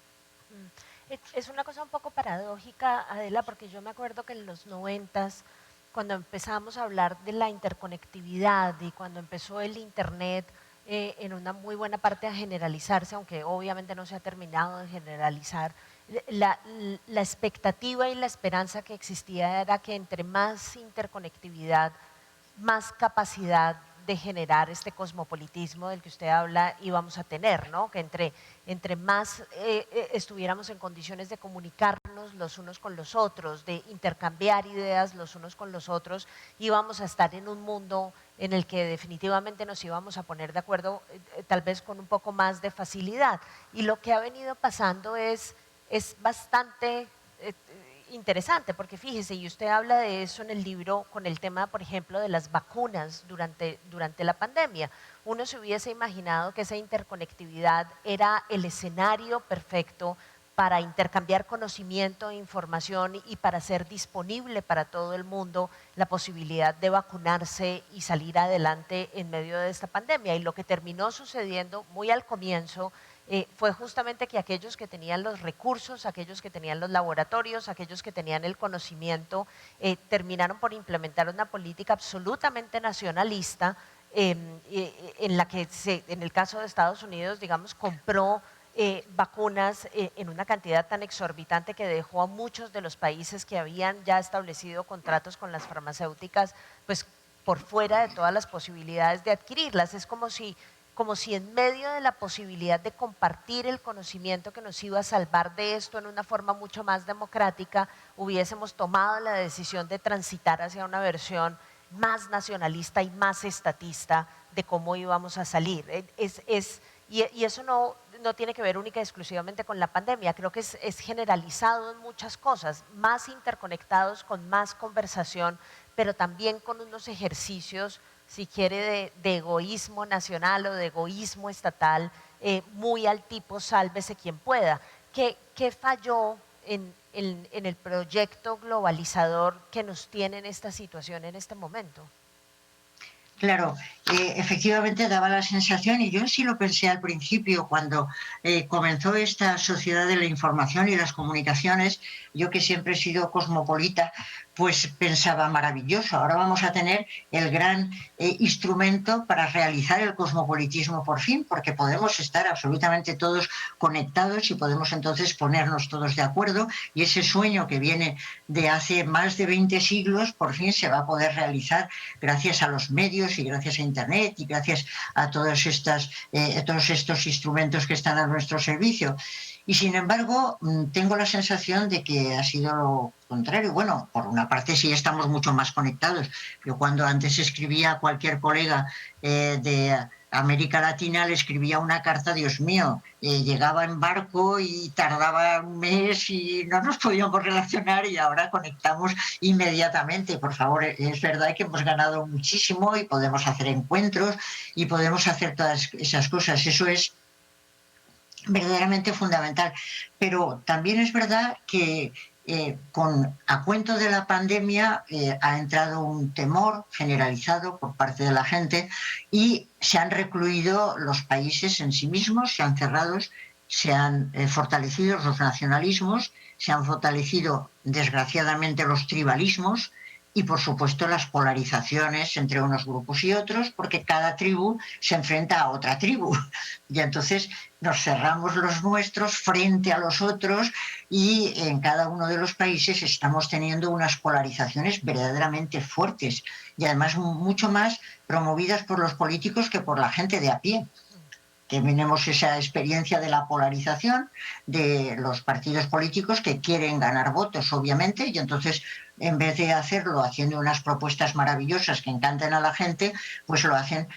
Es una cosa un poco paradójica, Adela, porque yo me acuerdo que en los 90s, cuando empezamos a hablar de la interconectividad y cuando empezó el Internet en una muy buena parte a generalizarse, aunque obviamente no se ha terminado de generalizar, la expectativa y la esperanza que existía era que entre más interconectividad, más capacidad de generar este cosmopolitismo del que usted habla íbamos a tener, ¿no? Que entre más estuviéramos en condiciones de comunicarnos los unos con los otros, de intercambiar ideas los unos con los otros, íbamos a estar en un mundo en el que definitivamente nos íbamos a poner de acuerdo, tal vez con un poco más de facilidad. Y lo que ha venido pasando es bastante interesante, porque fíjese, y usted habla de eso en el libro con el tema, por ejemplo, de las vacunas durante la pandemia. Uno se hubiese imaginado que esa interconectividad era el escenario perfecto para intercambiar conocimiento e información y para hacer disponible para todo el mundo la posibilidad de vacunarse y salir adelante en medio de esta pandemia. Y lo que terminó sucediendo muy al comienzo fue justamente que aquellos que tenían los recursos, aquellos que tenían los laboratorios, aquellos que tenían el conocimiento, terminaron por implementar una política absolutamente nacionalista en la que, en el caso de Estados Unidos, digamos, compró vacunas en una cantidad tan exorbitante que dejó a muchos de los países que habían ya establecido contratos con las farmacéuticas, pues por fuera de todas las posibilidades de adquirirlas. Es como si en medio de la posibilidad de compartir el conocimiento que nos iba a salvar de esto en una forma mucho más democrática, hubiésemos tomado la decisión de transitar hacia una versión más nacionalista y más estatista de cómo íbamos a salir. Y eso no tiene que ver única y exclusivamente con la pandemia, creo que es generalizado en muchas cosas, más interconectados, con más conversación, pero también con unos ejercicios, si quiere, de egoísmo nacional o de egoísmo estatal, muy al tipo sálvese quien pueda. ¿Qué falló en el proyecto globalizador que nos tiene en esta situación en este momento? Claro, efectivamente daba la sensación, y yo sí lo pensé al principio, cuando comenzó esta sociedad de la información y las comunicaciones, yo que siempre he sido cosmopolita, pues pensaba, maravilloso, ahora vamos a tener el gran instrumento para realizar el cosmopolitismo por fin, porque podemos estar absolutamente todos conectados y podemos entonces ponernos todos de acuerdo, y ese sueño que viene de hace más de 20 siglos por fin se va a poder realizar gracias a los medios y gracias a Internet y gracias a todos estos instrumentos que están a nuestro servicio. Y sin embargo, tengo la sensación de que ha sido lo contrario. Bueno, por una parte sí estamos mucho más conectados. Yo cuando antes escribía a cualquier colega de América Latina, le escribía una carta, Dios mío, llegaba en barco y tardaba un mes y no nos podíamos relacionar, y ahora conectamos inmediatamente. Por favor, es verdad que hemos ganado muchísimo y podemos hacer encuentros y podemos hacer todas esas cosas. Eso es verdaderamente fundamental, pero también es verdad que a cuento de la pandemia ha entrado un temor generalizado por parte de la gente y se han recluido los países en sí mismos, se han cerrado, se han fortalecido los nacionalismos, se han fortalecido desgraciadamente los tribalismos y por supuesto las polarizaciones entre unos grupos y otros, porque cada tribu se enfrenta a otra tribu y entonces nos cerramos los nuestros frente a los otros, y en cada uno de los países estamos teniendo unas polarizaciones verdaderamente fuertes y además mucho más promovidas por los políticos que por la gente de a pie. Tenemos esa experiencia de la polarización de los partidos políticos que quieren ganar votos, obviamente, y entonces en vez de hacerlo haciendo unas propuestas maravillosas que encanten a la gente, pues lo hacen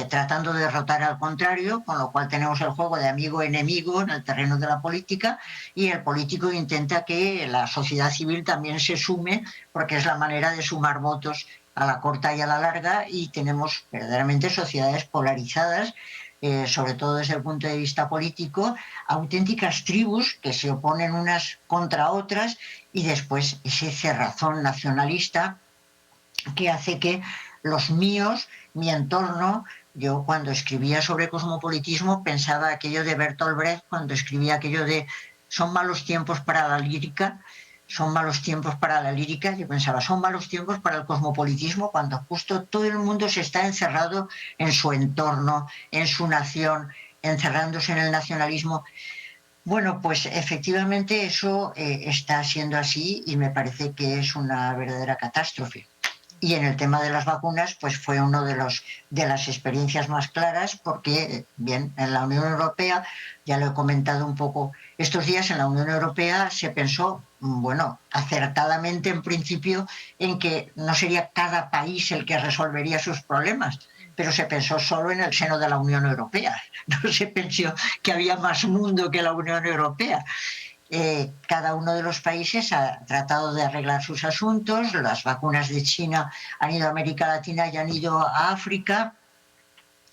tratando de derrotar al contrario, con lo cual tenemos el juego de amigo-enemigo en el terreno de la política, y el político intenta que la sociedad civil también se sume, porque es la manera de sumar votos a la corta y a la larga, y tenemos verdaderamente sociedades polarizadas, sobre todo desde el punto de vista político, auténticas tribus que se oponen unas contra otras, y después ese cerrazón nacionalista que hace que los míos, mi entorno, yo cuando escribía sobre cosmopolitismo pensaba aquello de Bertolt Brecht, cuando escribía aquello de son malos tiempos para la lírica, son malos tiempos para la lírica, yo pensaba, son malos tiempos para el cosmopolitismo, cuando justo todo el mundo se está encerrado en su entorno, en su nación, encerrándose en el nacionalismo. Bueno, pues efectivamente eso está siendo así, y me parece que es una verdadera catástrofe. Y en el tema de las vacunas, pues fue uno de las experiencias más claras porque, bien, en la Unión Europea, ya lo he comentado un poco estos días, en la Unión Europea se pensó, bueno, acertadamente en principio, en que no sería cada país el que resolvería sus problemas, pero se pensó solo en el seno de la Unión Europea. No se pensó que había más mundo que la Unión Europea. Cada uno de los países ha tratado de arreglar sus asuntos. Las vacunas de China han ido a América Latina y han ido a África.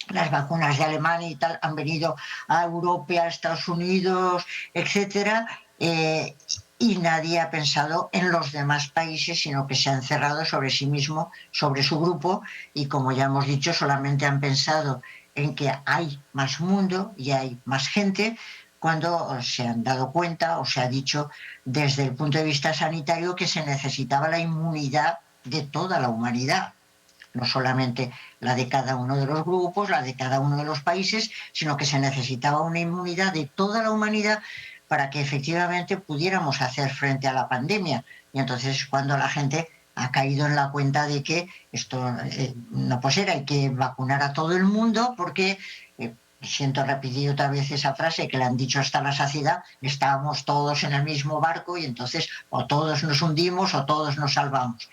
Las vacunas de Alemania y tal han venido a Europa, a Estados Unidos, etcétera. Y nadie ha pensado en los demás países, sino que se ha encerrado sobre sí mismo, sobre su grupo, y como ya hemos dicho, solamente han pensado en que hay más mundo y hay más gente, cuando se han dado cuenta o se ha dicho desde el punto de vista sanitario que se necesitaba la inmunidad de toda la humanidad, no solamente la de cada uno de los grupos, la de cada uno de los países, sino que se necesitaba una inmunidad de toda la humanidad para que efectivamente pudiéramos hacer frente a la pandemia. Y entonces cuando la gente ha caído en la cuenta de que esto no puede ser, hay que vacunar a todo el mundo porque, siento repetir otra vez esa frase que le han dicho hasta la saciedad, estábamos todos en el mismo barco y entonces o todos nos hundimos o todos nos salvamos.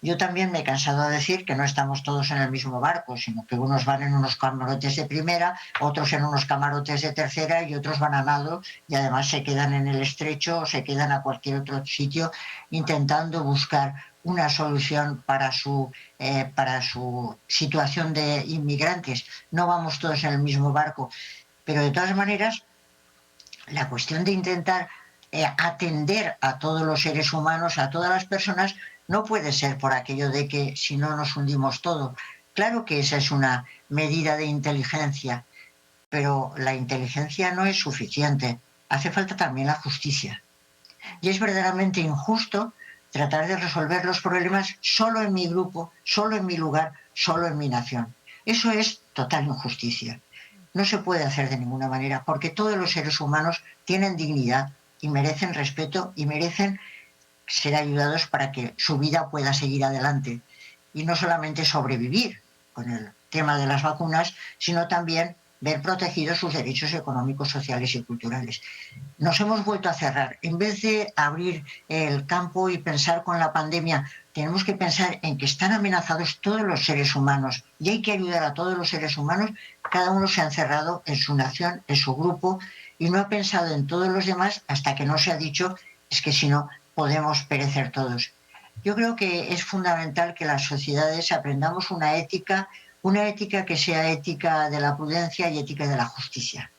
Yo también me he cansado de decir que no estamos todos en el mismo barco, sino que unos van en unos camarotes de primera, otros en unos camarotes de tercera y otros van a nado y además se quedan en el estrecho o se quedan a cualquier otro sitio intentando buscar una solución para su situación de inmigrantes. No vamos todos en el mismo barco, pero de todas maneras la cuestión de intentar atender a todos los seres humanos, a todas las personas, no puede ser por aquello de que si no nos hundimos todo. Claro que esa es una medida de inteligencia, pero la inteligencia no es suficiente. Hace falta también la justicia. Y es verdaderamente injusto tratar de resolver los problemas solo en mi grupo, solo en mi lugar, solo en mi nación. Eso es total injusticia. No se puede hacer de ninguna manera, porque todos los seres humanos tienen dignidad y merecen respeto y merecen ser ayudados para que su vida pueda seguir adelante. Y no solamente sobrevivir con el tema de las vacunas, sino también ver protegidos sus derechos económicos, sociales y culturales. Nos hemos vuelto a cerrar. En vez de abrir el campo y pensar con la pandemia, tenemos que pensar en que están amenazados todos los seres humanos y hay que ayudar a todos los seres humanos. Cada uno se ha encerrado en su nación, en su grupo, y no ha pensado en todos los demás hasta que no se ha dicho, es que si no, podemos perecer todos. Yo creo que es fundamental que las sociedades aprendamos una ética que sea ética de la prudencia y ética de la justicia.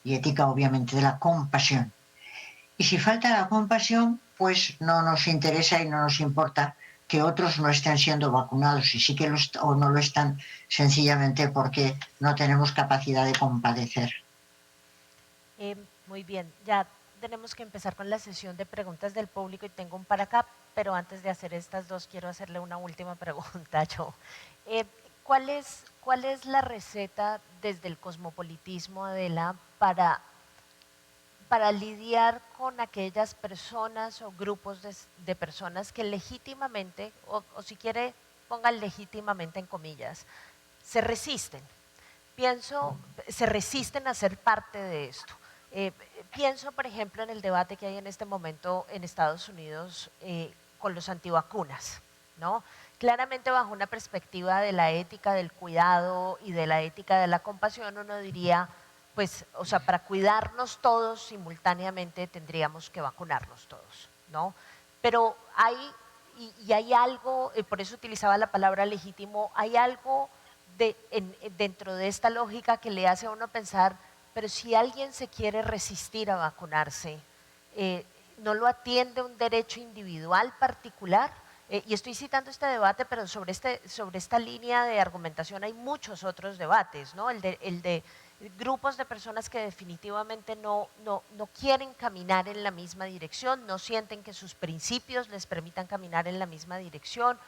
Y ética, obviamente, de la compasión. Y si falta la compasión, pues no nos interesa y no nos importa que otros no estén siendo vacunados y sí que o no lo están sencillamente porque no tenemos capacidad de compadecer. Muy bien, ya tenemos que empezar con la sesión de preguntas del público y tengo un para acá, pero antes de hacer estas dos quiero hacerle una última pregunta yo. ¿Cuál es la receta desde el cosmopolitismo, Adela, para lidiar con aquellas personas o grupos de personas que legítimamente, o si quiere, pongan legítimamente en comillas, se resisten? Se resisten a ser parte de esto. Pienso, por ejemplo, en el debate que hay en este momento en Estados Unidos con los antivacunas, ¿no? Claramente bajo una perspectiva de la ética del cuidado y de la ética de la compasión, uno diría, pues, o sea, para cuidarnos todos simultáneamente tendríamos que vacunarnos todos, ¿no? Pero hay algo, por eso utilizaba la palabra legítimo, hay algo dentro de esta lógica que le hace a uno pensar, pero si alguien se quiere resistir a vacunarse, ¿no lo atiende un derecho individual particular? Y estoy citando este debate, pero sobre esta línea de argumentación hay muchos otros debates, ¿no? El de grupos de personas que definitivamente no quieren caminar en la misma dirección, no sienten que sus principios les permitan caminar en la misma dirección,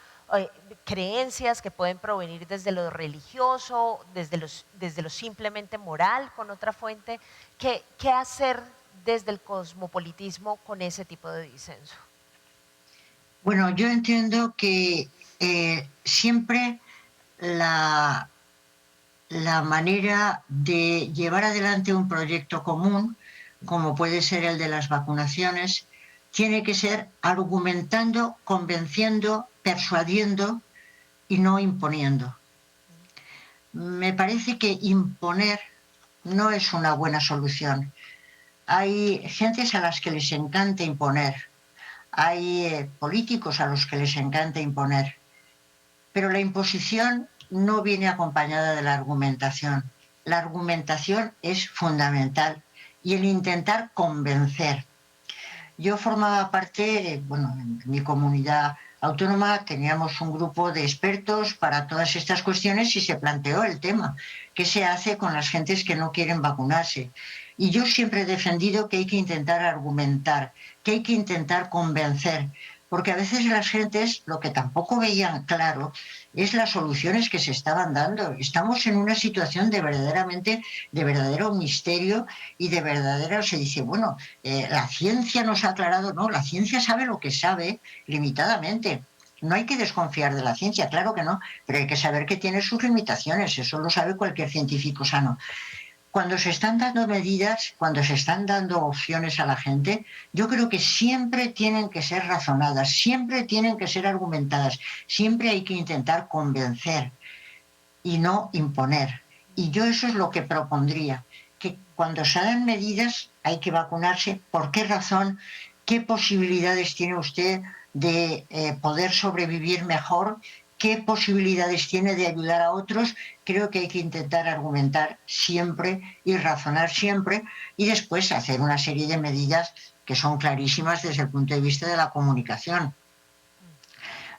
creencias que pueden provenir desde lo religioso, desde lo simplemente moral, con otra fuente. ¿Qué hacer desde el cosmopolitismo con ese tipo de disenso? Bueno, yo entiendo que siempre la, la manera de llevar adelante un proyecto común, como puede ser el de las vacunaciones, tiene que ser argumentando, convenciendo, persuadiendo y no imponiendo. Me parece que imponer no es una buena solución. Hay gentes a las que les encanta imponer, hay políticos a los que les encanta imponer, pero la imposición no viene acompañada de la argumentación. La argumentación es fundamental y el intentar convencer. Yo formaba parte, bueno, en mi comunidad autónoma teníamos un grupo de expertos para todas estas cuestiones y se planteó el tema, ¿qué se hace con las gentes que no quieren vacunarse? Y yo siempre he defendido que hay que intentar argumentar, que hay que intentar convencer, porque a veces las gentes lo que tampoco veían claro es las soluciones que se estaban dando. Estamos en una situación de verdadero misterio y de verdadero, se dice, bueno, la ciencia nos ha aclarado, no, la ciencia sabe lo que sabe limitadamente. No hay que desconfiar de la ciencia, claro que no, pero hay que saber que tiene sus limitaciones, eso lo sabe cualquier científico sano. Cuando se están dando medidas, cuando se están dando opciones a la gente, yo creo que siempre tienen que ser razonadas, siempre tienen que ser argumentadas, siempre hay que intentar convencer y no imponer. Y yo eso es lo que propondría, que cuando se dan medidas hay que vacunarse. ¿Por qué razón? ¿Qué posibilidades tiene usted de poder sobrevivir mejor? ¿Qué posibilidades tiene de ayudar a otros? Creo que hay que intentar argumentar siempre y razonar siempre y después hacer una serie de medidas que son clarísimas desde el punto de vista de la comunicación.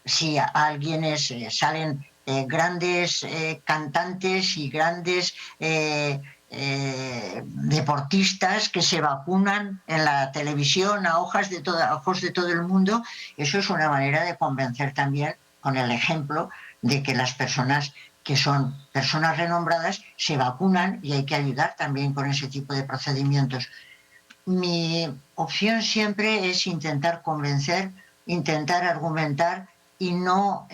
Si a alguien salen grandes cantantes y grandes deportistas que se vacunan en la televisión a ojos de todo el mundo, eso es una manera de convencer también con el ejemplo de que las personas que son personas renombradas se vacunan y hay que ayudar también con ese tipo de procedimientos. Mi opción siempre es intentar convencer, intentar argumentar y no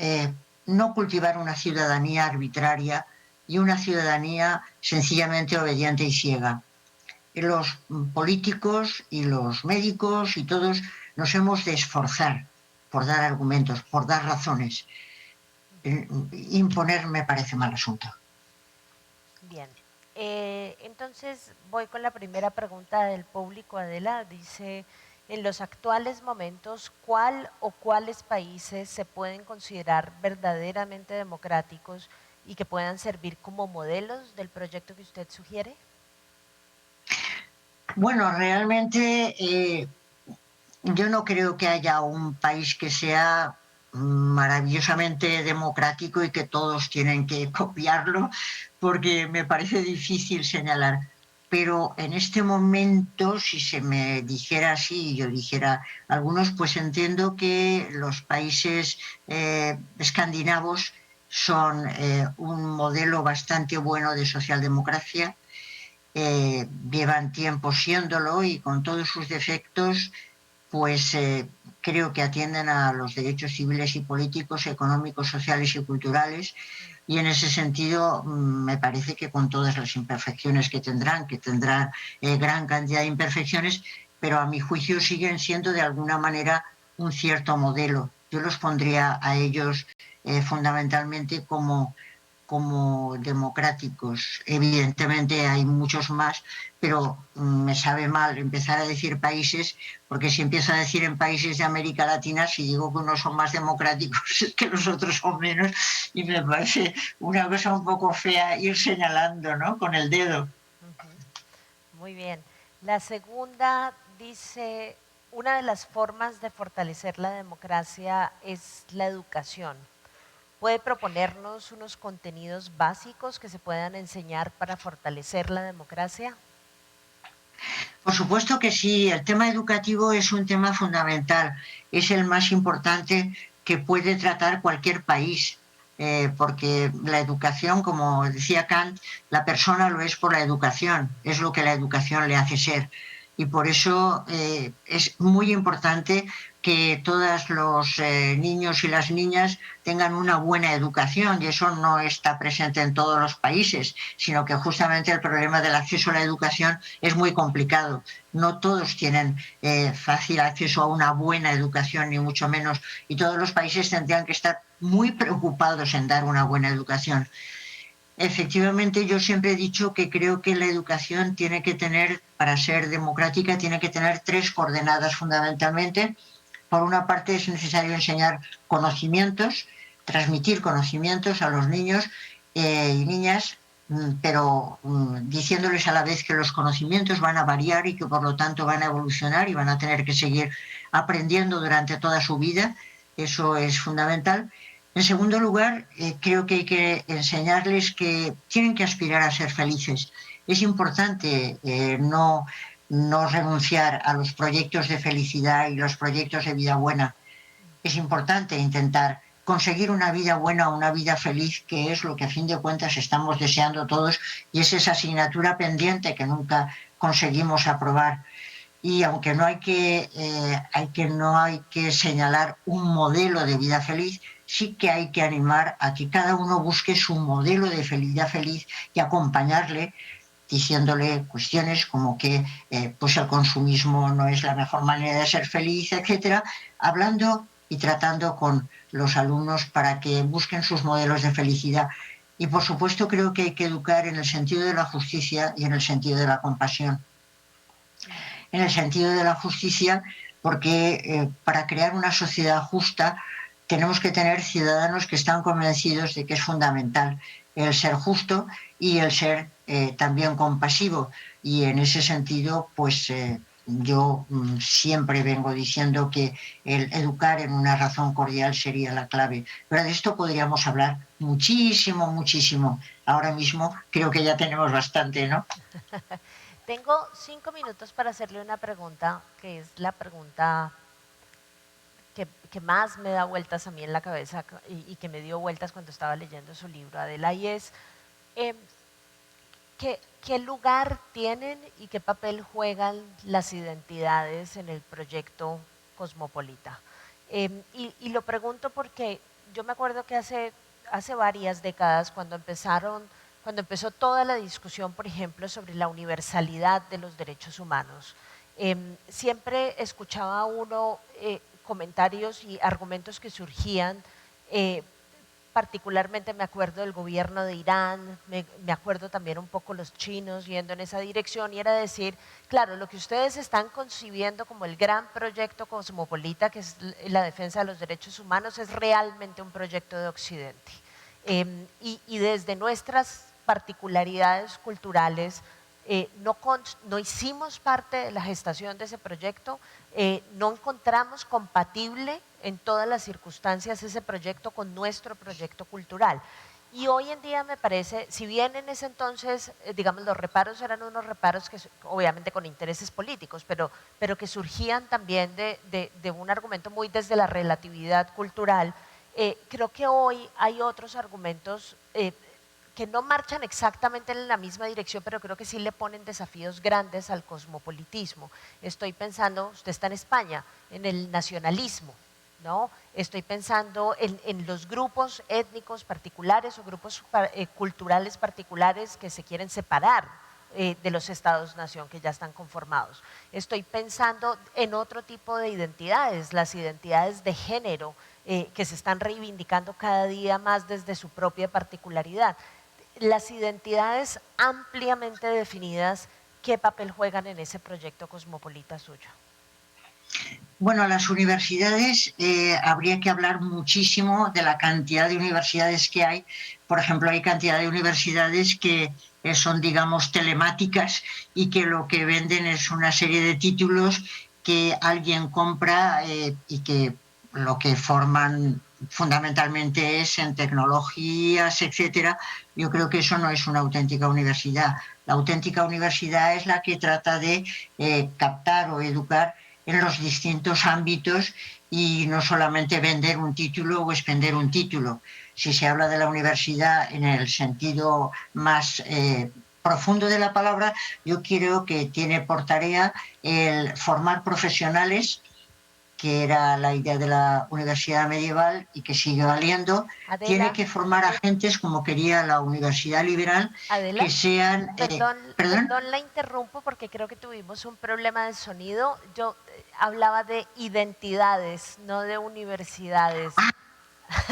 cultivar una ciudadanía arbitraria y una ciudadanía sencillamente obediente y ciega. Los políticos y los médicos y todos nos hemos de esforzar por dar argumentos, por dar razones. Imponer me parece mal asunto. Bien, entonces voy con la primera pregunta del público. Adela dice, en los actuales momentos, ¿cuál o cuáles países se pueden considerar verdaderamente democráticos y que puedan servir como modelos del proyecto que usted sugiere? Bueno, realmente yo no creo que haya un país que sea maravillosamente democrático y que todos tienen que copiarlo, porque me parece difícil señalar. Pero en este momento, si se me dijera así, yo dijera algunos, pues entiendo que los países escandinavos son un modelo bastante bueno de socialdemocracia, llevan tiempo siéndolo y con todos sus defectos, pues creo que atienden a los derechos civiles y políticos, económicos, sociales y culturales, y en ese sentido me parece que con todas las imperfecciones que tendrán gran cantidad de imperfecciones, pero a mi juicio siguen siendo de alguna manera un cierto modelo. Yo los pondría a ellos fundamentalmente como democráticos. Evidentemente hay muchos más, pero me sabe mal empezar a decir países, porque si empiezo a decir en países de América Latina, si digo que unos son más democráticos es que los otros son menos, y me parece una cosa un poco fea ir señalando, ¿no?, con el dedo. Muy bien. La segunda dice, una de las formas de fortalecer la democracia es la educación. ¿Puede proponernos unos contenidos básicos que se puedan enseñar para fortalecer la democracia? Por supuesto que sí, el tema educativo es un tema fundamental, es el más importante que puede tratar cualquier país, porque la educación, como decía Kant, la persona lo es por la educación, es lo que la educación le hace ser. Y por eso es muy importante que todos los niños y las niñas tengan una buena educación, y eso no está presente en todos los países, sino que justamente el problema del acceso a la educación es muy complicado. No todos tienen fácil acceso a una buena educación, ni mucho menos, y todos los países tendrían que estar muy preocupados en dar una buena educación. Efectivamente, yo siempre he dicho que creo que la educación tiene que tener, para ser democrática, tiene que tener 3 coordenadas fundamentalmente. Por una parte, es necesario enseñar conocimientos, transmitir conocimientos a los niños y niñas, pero diciéndoles a la vez que los conocimientos van a variar y que por lo tanto van a evolucionar y van a tener que seguir aprendiendo durante toda su vida. Eso es fundamental. En segundo lugar, creo que hay que enseñarles que tienen que aspirar a ser felices. Es importante no renunciar a los proyectos de felicidad y los proyectos de vida buena. Es importante intentar conseguir una vida buena, una vida feliz, que es lo que a fin de cuentas estamos deseando todos, y es esa asignatura pendiente que nunca conseguimos aprobar. Y aunque no hay que señalar un modelo de vida feliz, sí que hay que animar a que cada uno busque su modelo de vida feliz y acompañarle, diciéndole cuestiones como que pues el consumismo no es la mejor manera de ser feliz, etcétera, hablando y tratando con los alumnos para que busquen sus modelos de felicidad. Y por supuesto creo que hay que educar en el sentido de la justicia y en el sentido de la compasión. En el sentido de la justicia, porque para crear una sociedad justa tenemos que tener ciudadanos que están convencidos de que es fundamental el ser justo y el ser también compasivo. Y en ese sentido, pues yo siempre vengo diciendo que el educar en una razón cordial sería la clave. Pero de esto podríamos hablar muchísimo, muchísimo. Ahora mismo creo que ya tenemos bastante, ¿no? Tengo 5 minutos para hacerle una pregunta, que es la pregunta que más me da vueltas a mí en la cabeza y que me dio vueltas cuando estaba leyendo su libro, Adela, y es ¿qué lugar tienen y qué papel juegan las identidades en el proyecto Cosmopolita? Y lo pregunto porque yo me acuerdo que hace varias décadas, cuando empezó toda la discusión, por ejemplo, sobre la universalidad de los derechos humanos, siempre escuchaba uno comentarios y argumentos que surgían, particularmente me acuerdo del gobierno de Irán, me acuerdo también un poco los chinos yendo en esa dirección, y era decir, claro, lo que ustedes están concibiendo como el gran proyecto cosmopolita, que es la defensa de los derechos humanos, es realmente un proyecto de Occidente. Y desde nuestras particularidades culturales, no hicimos parte de la gestación de ese proyecto, no encontramos compatible en todas las circunstancias ese proyecto con nuestro proyecto cultural. Y hoy en día me parece, si bien en ese entonces, digamos, los reparos eran unos reparos que obviamente con intereses políticos, pero que surgían también de un argumento muy desde la relatividad cultural, creo que hoy hay otros argumentos que no marchan exactamente en la misma dirección, pero creo que sí le ponen desafíos grandes al cosmopolitismo. Estoy pensando, usted está en España, en el nacionalismo, ¿no? Estoy pensando en los grupos étnicos particulares o grupos culturales particulares que se quieren separar de los estados-nación que ya están conformados. Estoy pensando en otro tipo de identidades, las identidades de género, que se están reivindicando cada día más desde su propia particularidad. Las identidades ampliamente definidas, ¿qué papel juegan en ese proyecto cosmopolita suyo? Bueno, las universidades, habría que hablar muchísimo de la cantidad de universidades que hay. Por ejemplo, hay cantidad de universidades que son, digamos, telemáticas y que lo que venden es una serie de títulos que alguien compra y que lo que forman fundamentalmente es en tecnologías, etcétera. Yo creo que eso no es una auténtica universidad. La auténtica universidad es la que trata de captar o educar en los distintos ámbitos y no solamente vender un título o expender un título. Si se habla de la universidad en el sentido más profundo de la palabra, yo creo que tiene por tarea el formar profesionales que era la idea de la universidad medieval y que sigue valiendo, Adela, tiene que formar agentes como quería la universidad liberal, Adela, que sean... perdón, ¿Perdón? perdón, la interrumpo porque creo que tuvimos un problema de sonido. Yo hablaba de identidades, no de universidades.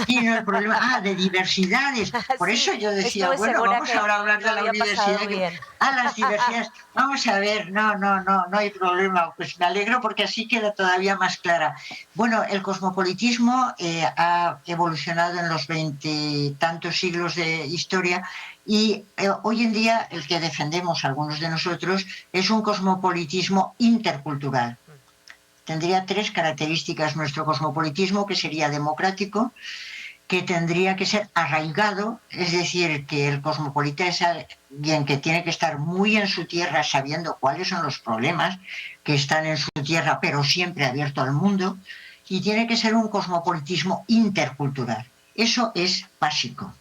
Sí, no, el problema, de diversidades. Por Sí, eso yo decía, estuve bueno, segura vamos que ahora a hablar lo de la había pasado universidad. bien. Las diversidades. Vamos a ver, no hay problema. Pues me alegro porque así queda todavía más clara. Bueno, el cosmopolitismo ha evolucionado en los 20 tantos siglos de historia y hoy en día el que defendemos algunos de nosotros es un cosmopolitismo intercultural. Tendría 3 características nuestro cosmopolitismo, que sería democrático, que tendría que ser arraigado, es decir, que el cosmopolita es alguien que tiene que estar muy en su tierra sabiendo cuáles son los problemas que están en su tierra, pero siempre abierto al mundo, y tiene que ser un cosmopolitismo intercultural. Eso es básico.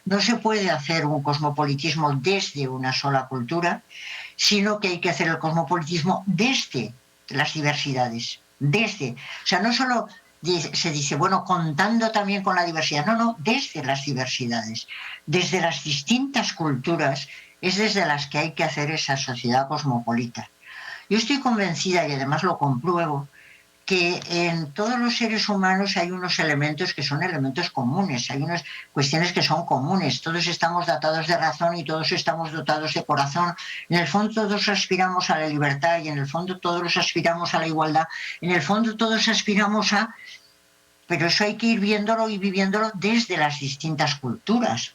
No se puede hacer un cosmopolitismo desde una sola cultura, sino que hay que hacer el cosmopolitismo desde las diversidades. O sea, no solo se dice, bueno, contando también con la diversidad, no, desde las diversidades, desde las distintas culturas, es desde las que hay que hacer esa sociedad cosmopolita. Yo estoy convencida, y además lo compruebo, que en todos los seres humanos hay unos elementos que son elementos comunes, hay unas cuestiones que son comunes, todos estamos dotados de razón y todos estamos dotados de corazón, en el fondo todos aspiramos a la libertad y en el fondo todos aspiramos a la igualdad, en el fondo todos aspiramos a... Pero eso hay que ir viéndolo y viviéndolo desde las distintas culturas.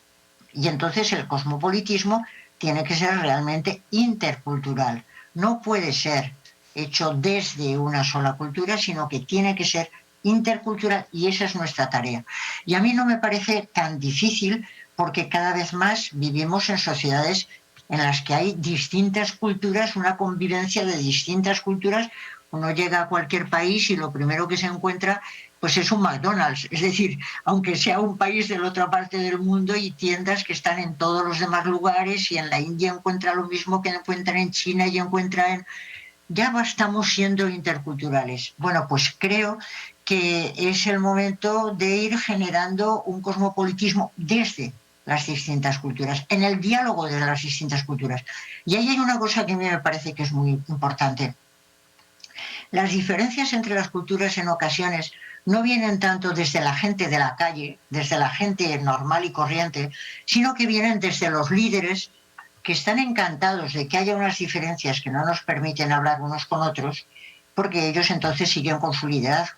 Y entonces el cosmopolitismo tiene que ser realmente intercultural, no puede ser hecho desde una sola cultura, sino que tiene que ser intercultural y esa es nuestra tarea. Y a mí no me parece tan difícil porque cada vez más vivimos en sociedades en las que hay distintas culturas, una convivencia de distintas culturas. Uno llega a cualquier país y lo primero que se encuentra pues es un McDonald's, es decir, aunque sea un país de la otra parte del mundo y tiendas que están en todos los demás lugares y en la India encuentra lo mismo que encuentra en China y encuentra en... Ya estamos siendo interculturales. Bueno, pues creo que es el momento de ir generando un cosmopolitismo desde las distintas culturas, en el diálogo de las distintas culturas. Y ahí hay una cosa que a mí me parece que es muy importante. Las diferencias entre las culturas en ocasiones no vienen tanto desde la gente de la calle, desde la gente normal y corriente, sino que vienen desde los líderes que están encantados de que haya unas diferencias que no nos permiten hablar unos con otros, porque ellos entonces siguen con su liderazgo.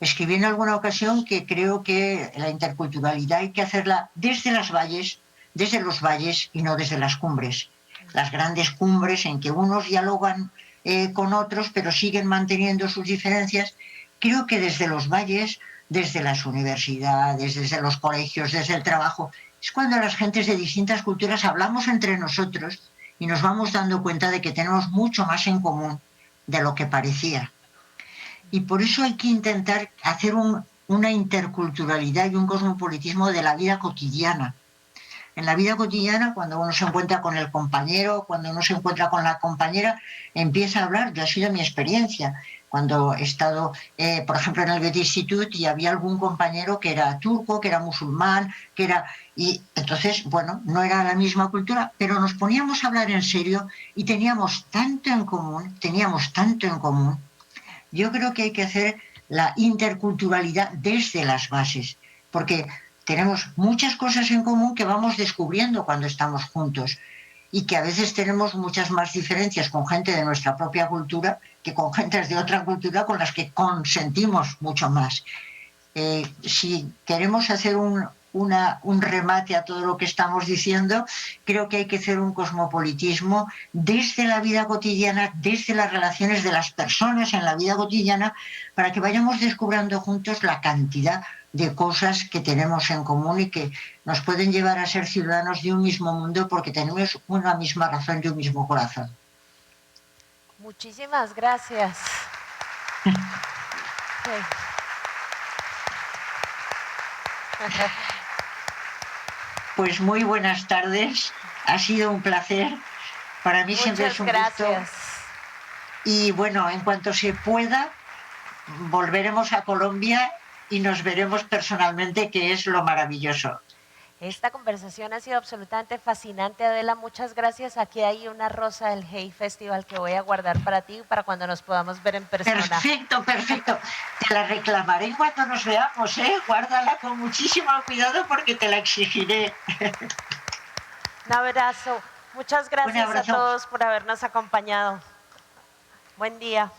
Escribí en alguna ocasión que creo que la interculturalidad hay que hacerla desde los valles y no desde las cumbres. Las grandes cumbres en que unos dialogan con otros, pero siguen manteniendo sus diferencias. Creo que desde los valles, desde las universidades, desde los colegios, desde el trabajo, es cuando las gentes de distintas culturas hablamos entre nosotros y nos vamos dando cuenta de que tenemos mucho más en común de lo que parecía. Y por eso hay que intentar hacer una interculturalidad y un cosmopolitismo de la vida cotidiana. En la vida cotidiana, cuando uno se encuentra con el compañero, cuando uno se encuentra con la compañera, empieza a hablar. Yo ha sido mi experiencia. Cuando he estado, por ejemplo, en el Goethe Institut y había algún compañero que era turco, que era musulmán, que era... Y entonces, bueno, no era la misma cultura, pero nos poníamos a hablar en serio y teníamos tanto en común. Yo creo que hay que hacer la interculturalidad desde las bases, porque tenemos muchas cosas en común que vamos descubriendo cuando estamos juntos y que a veces tenemos muchas más diferencias con gente de nuestra propia cultura que con gentes de otra cultura con las que consentimos mucho más. Si queremos hacer un remate a todo lo que estamos diciendo, creo que hay que hacer un cosmopolitismo desde la vida cotidiana, desde las relaciones de las personas en la vida cotidiana, para que vayamos descubriendo juntos la cantidad de cosas que tenemos en común y que nos pueden llevar a ser ciudadanos de un mismo mundo porque tenemos una misma razón y un mismo corazón. Muchísimas gracias. Pues muy buenas tardes, ha sido un placer, para mí siempre es un gusto. Y bueno, en cuanto se pueda, volveremos a Colombia y nos veremos personalmente, que es lo maravilloso. Esta conversación ha sido absolutamente fascinante, Adela. Muchas gracias. Aquí hay una rosa del Hey Festival que voy a guardar para ti, para cuando nos podamos ver en persona. Perfecto, perfecto. Te la reclamaré cuando nos veamos, ¿eh? Guárdala con muchísimo cuidado porque te la exigiré. Un abrazo. Muchas gracias a todos por habernos acompañado. Buen día.